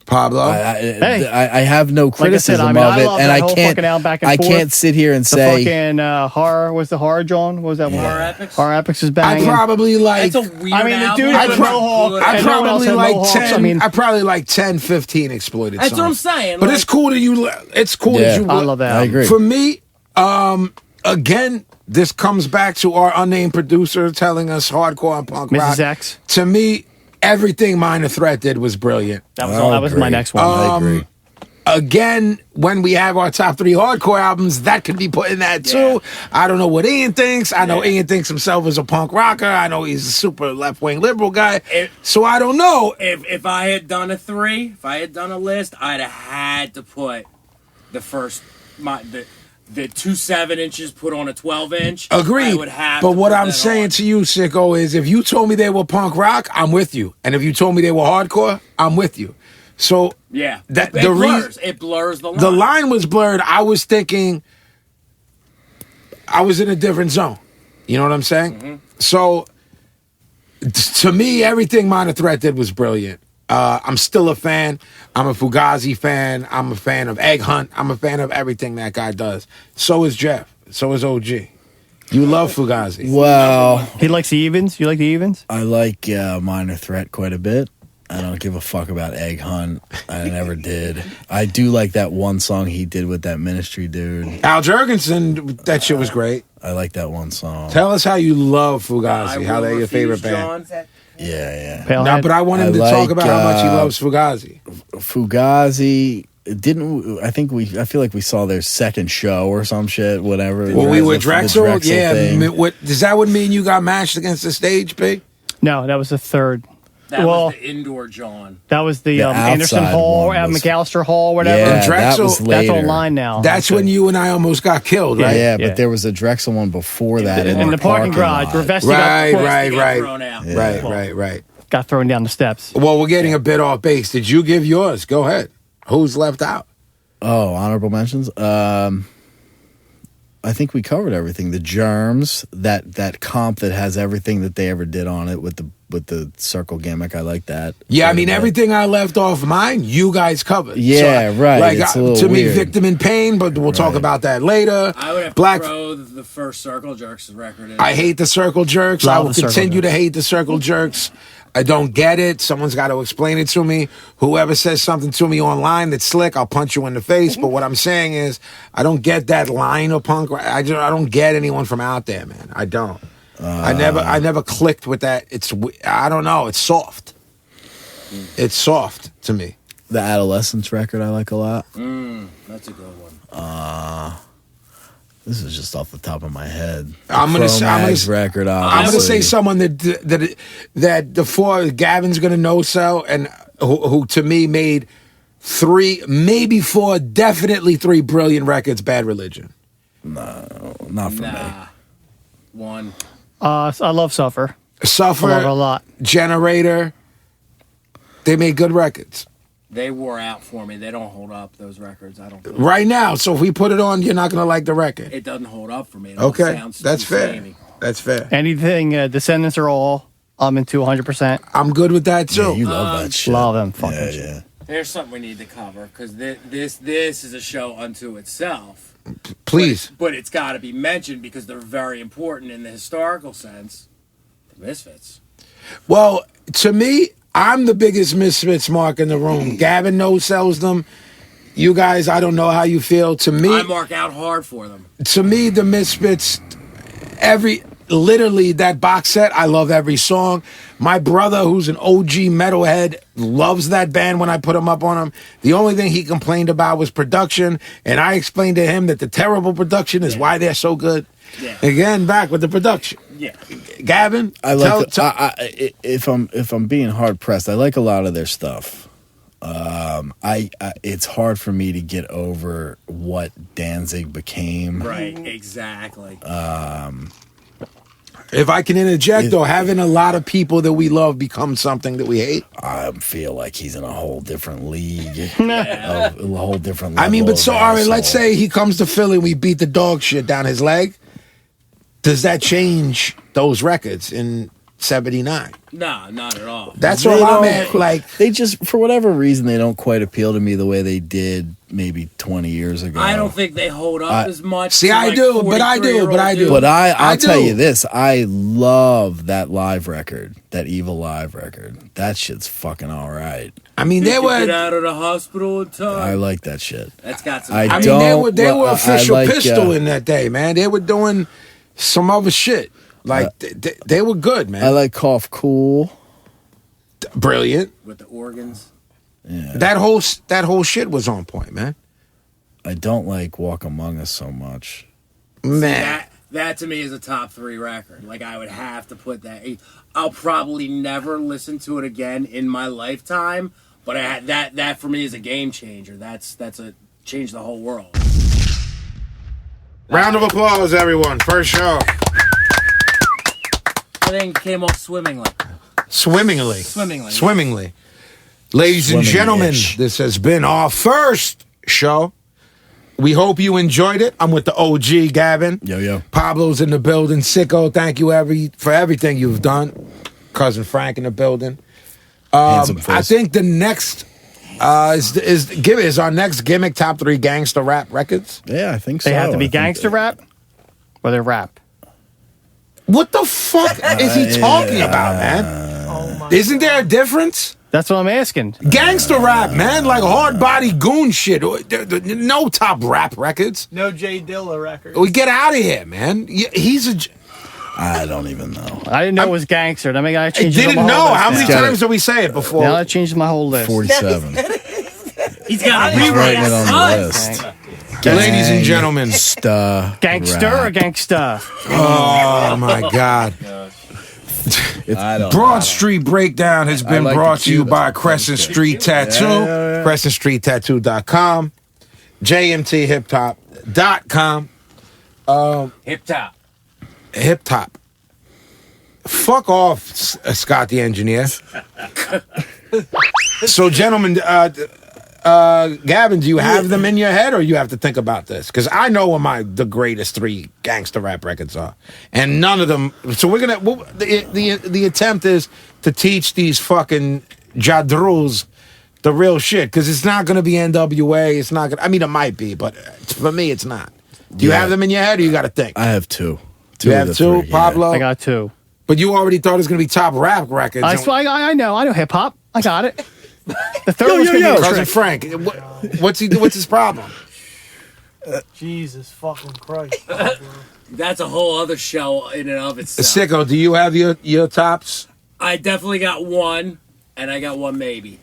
Pablo? I have no Like I said, criticism I mean, of I it, love and that I whole can't. fucking album back and I forth. can't sit here and The say fucking horror was the horror, John. What was that one? Horror Epics? Horror Epics is I banging. probably like. It's a weird I mean, the dude album. had a mohawk. I and no one else probably had like mohawks. 10. I mean, I probably like 10, 15 Exploited That's songs. what I'm saying. But like, it's cool that you. It's cool that you. I love that. I agree. For me, again, this comes back to our unnamed producer telling us hardcore and punk rock. Mrs. X. To me, everything Minor Threat did was brilliant. That was all. That was my next one. I agree. Again, when we have our top 3 hardcore albums, that could be put in that too. Yeah. I don't know what Ian thinks. I know Ian thinks himself as a punk rocker. I know he's a super left-wing liberal guy. So I don't know. if I had done a 3, if I had done a list, I'd have had to put the first the 2 7-inches put on a 12-inch. Agreed. I would have. But to what put I'm that saying on. to you, Sicko, is if you told me they were punk rock, I'm with you. And if you told me they were hardcore, I'm with you. So Yeah, that it blurs. It blurs the line. the line was blurred. I was thinking I was in a different zone. You know what I'm saying? Mm-hmm. So to me, everything Minor Threat did was brilliant. I'm still a fan. I'm a Fugazi fan. I'm a fan of Egg Hunt. I'm a fan of everything that guy does. So is Jeff. So is OG. You love Fugazi. Well, He likes the evens. You like the evens? I like Minor Threat quite a bit. I don't give a fuck about Egg Hunt. I never did. I do like that one song he did with that Ministry dude. Al Jurgensen, that shit was great. I like that one song. Tell us how you love I Fugazi, how will they're your favorite refuse, band. John. Yeah. Pale No, Head? but I want him I to talk like, about how much he loves Fugazi. Fugazi didn't. I feel like we saw their second show or some shit. Whatever. Well, we were The Drexel. Yeah. thing. What, does that would mean you got matched against the stage, P? No, that was the third. That Well, was the indoor John. that was the, The Anderson outside Hall, one was- McAllister Hall, whatever. Yeah, that Drexel- was That's later. online now. That's when you and I almost got killed, right? Yeah, Yeah. but there was a Drexel one before that in in the parking garage. lot. Rivesti Right, got, right, Got right. thrown out. Yeah. Right. got thrown down the steps. Well, we're getting a bit off base. Did you give yours? Go ahead. Who's left out? Oh, honorable mentions. I think we covered everything. The Germs, that comp that has everything that they ever did on it with the circle gimmick. I like that. Yeah, I mean, But- everything I left off mine, you guys covered. Yeah, right. Like, It's a little to me, weird. Victim in Pain, but we'll talk Right. about that later. I would have Black. to throw the first Circle Jerks record in. I hate the Circle Jerks. Love I will the Circle continue to Jerks. hate the Circle Jerks. I don't get it. Someone's got to explain it to me. Whoever says something to me online that's slick, I'll punch you in the face. But what I'm saying is, I don't get that line of punk. I don't get anyone from out there, man. I don't. I never clicked with that. I don't know. It's soft. It's soft to me. The Adolescence record I like a lot. That's a good one. This is just off the top of my head. I'm gonna say- record. I'm going to say obviously. someone that the four Gavin's going to know so, and who to me made 3, maybe 4, definitely 3 brilliant records. Bad Religion. Not for me. Nah. One. I love Suffer. I love it a Suffer, lot. Generator. They made good records. They wore out for me. They don't hold up, those records. I don't think. Right now. So if we put it on, you're not gonna like the record. It doesn't hold up for me. It all Okay, sounds that's too fair. samey. That's fair. Anything Descendants are all I'm into 100%. I'm good with that too. Yeah, you love that shit. Love them fucking Yeah, shit. yeah. There's something we need to cover because this is a show unto itself. Please. But it's got to be mentioned because they're very important in the historical sense. The Misfits. Well, to me, I'm the biggest Misfits mark in the room. Gavin sells them. You guys, I don't know how you feel. To me, I mark out hard for them. to me, the Misfits, literally that box set, I love every song. My brother, who's an OG metalhead, loves that band when I put him up on him. The only thing he complained about was production, and I explained to him that the terrible production is why they're so good. Yeah. Again, back with the production. Yeah. Gavin, I like if I'm being hard pressed, I like a lot of their stuff. It's hard for me to get over what Danzig became. Right, exactly. if I can interject, though, having a lot of people that we love become something that we hate. I feel like he's in a whole different league. A whole different level. I mean, but so, of all right, let's asshole. say he comes to Philly and we beat the dog shit down his leg. Does that change those records in 79? No, not at all. That's They all I'm don't- at. Like, They just, for whatever reason, they don't quite appeal to me the way they did maybe 20 years ago. I don't think they hold up as much. See, to, I like, do, but I do, 43-year-old but I do. dudes. But I'll tell do. you this, I love that live record, that Evil live record. That shit's fucking all right. I mean, You they can were. get out of the hospital in time. I like that shit. That's got some. I I mean, don't- they were well, I official like, pistol in that day, man. They were doing some other shit. Like they were good, man. I like Cough Cool. Brilliant. with the organs. Yeah. That whole shit was on point, man. I don't like Walk Among Us so much. Man, That to me is a top 3 record. Like I would have to put that. I'll probably never listen to it again in my lifetime. But that for me is a game changer. That's a change the whole world. round of applause, everyone. First show. Everything came off swimmingly. Swimmingly. Ladies and gentlemen, Swimming-ish. this has been our first show. We hope you enjoyed it. I'm with the OG, Gavin. Yo. Pablo's in the building. Sicko, thank you for everything you've done. Cousin Frank in the building. Handsome Friz. I think the next is our next gimmick top 3 gangster rap records. Yeah, I think so. They have to I be think gangster that- rap or they're rap. What the fuck is he talking about, man? Oh my Isn't there a difference? That's what I'm asking. Gangster rap, man, like hard body goon shit. No top rap records. No Jay Dilla record. We get out of here, man. He's a. I don't even know. I didn't know it was gangster. I mean, I I changed it didn't on my know. whole How list many now. Got times did we say it before? Now I changed my whole list. 47. He's got He's writing it on the list. Ladies and gentlemen. Gangster or gangsta? Oh my God. I don't Broad Street Breakdown has been like brought to to you cue by that. Crescent Street Tattoo. Yeah. CrescentStreetTattoo.com. JMTHipTop.com. hip top. Hip Top. Fuck off, Scott the engineer. So, gentlemen, Gavin, do you have them in your head, or you have to think about this? Because I know what the greatest 3 gangster rap records are, and none of them. So the attempt is to teach these fucking jadrus the real shit, because it's not going to be NWA. It's not gonna. I mean, it might be, but for me, it's not. Do you Yeah. have them in your head, or you got to think? I have 2. You of have the 2, 3, yeah. Pablo. I got 2. But you already thought it was going to be top rap records. I know hip hop. I got it. The third one's gonna be a Cousin trick. Frank, what's his problem? Jesus fucking Christ. That's a whole other show in and of itself. Sicko, do you have your tops? I definitely got one, and I got one maybe.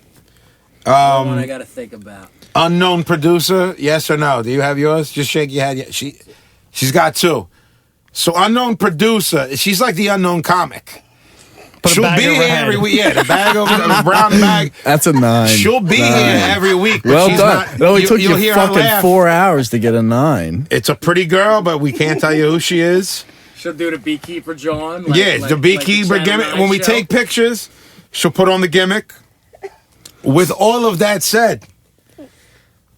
One I got to think about. Unknown producer, yes or no? Do you have yours? Just shake your head. Yeah, she's got 2. So unknown producer, she's like the unknown comic. Put a She'll bag be over her here head. every week. Yeah, the bag over the brown bag. That's a 9. She'll be 9. here every week. But Well she's done. not- It only took you'll you hear her fucking laugh. 4 hours to get a 9. It's a pretty girl, but we can't tell you who she is. She'll do the beekeeper John. Yeah, the beekeeper Channel gimmick. 9 When we show. take pictures, she'll put on the gimmick. with all of that said,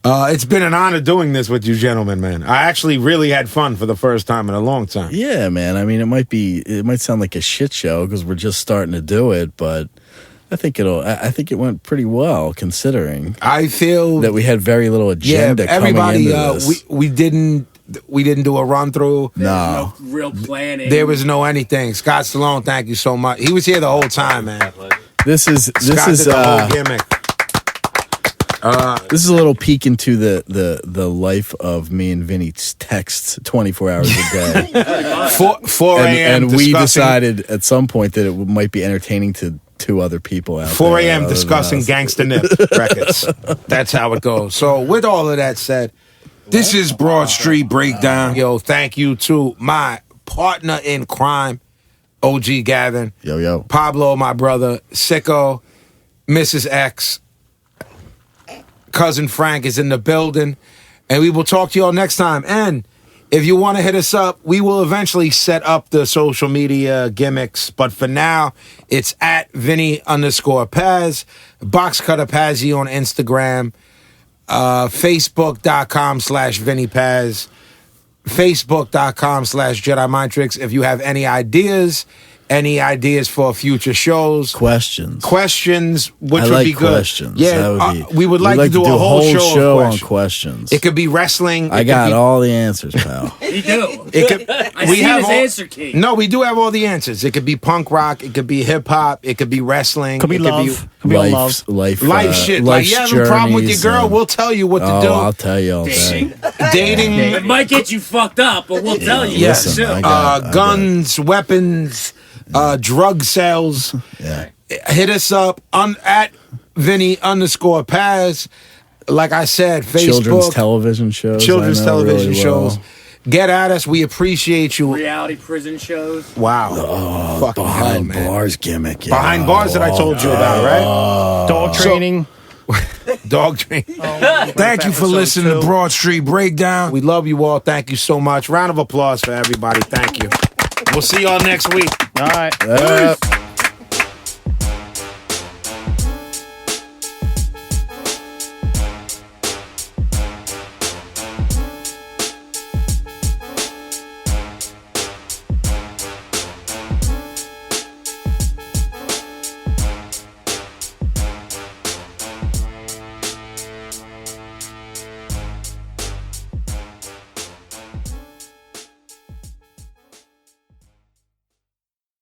it's been an honor doing this with you gentlemen, man. I actually really had fun for the first time in a long time. Yeah, man. I mean, it might sound like a shit show because we're just starting to do it, but I think it went pretty well considering. I feel that we had very little agenda. Everybody, coming into this. we didn't do a run through. No. Real planning. There was no anything. Scott Stallone, thank you so much. He was here the whole time, man. This is the whole gimmick. This is a little peek into the life of me and Vinny texts 24 hours a day. 4 a.m. and we decided at some point that it might be entertaining to 2 other people out 4 there. a.m. discussing Gangsta Nip records. That's how it goes. So with all of that said, this is Broad Street Breakdown. Yo, thank you to my partner in crime, OG Gavin. Yo. Pablo, my brother. Sicko, Mrs. X. Cousin Frank is in the building. And we will talk to y'all next time. And if you want to hit us up, we will eventually set up the social media gimmicks. But for now, it's at Vinnie_Paz, Boxcutter Pazzy on Instagram, Facebook.com/Vinnie Paz, Facebook.com/Jedi Mind Tricks. If you have any ideas for future shows, questions, which would be good. Questions. Yeah, we would like to do a whole show on questions. It could be wrestling. I got all the answers, pal. You do. I see his answer key. No, we do have all the answers. It could be punk rock. It could be hip hop. It could be wrestling. Could be love. Could be life shit. Like you have a problem with your girl, we'll tell you what to do. I'll tell you all that. Dating. It might get you fucked up, but we'll tell you. Yes. Listen, guns, weapons, drug sales. Yeah. Hit us up at Vinnie_Paz. Like I said, Facebook. Children's television shows. Shows. Get at us. We appreciate you. Reality prison shows. Wow. Fucking behind hell, man. bars gimmick. Yeah. Behind bars that I told you about, right? Dog training. Dog training. Thank you for listening to Broad Street Breakdown. We love you all. Thank you so much. Round of applause for everybody. Thank you. We'll see y'all next week. All right.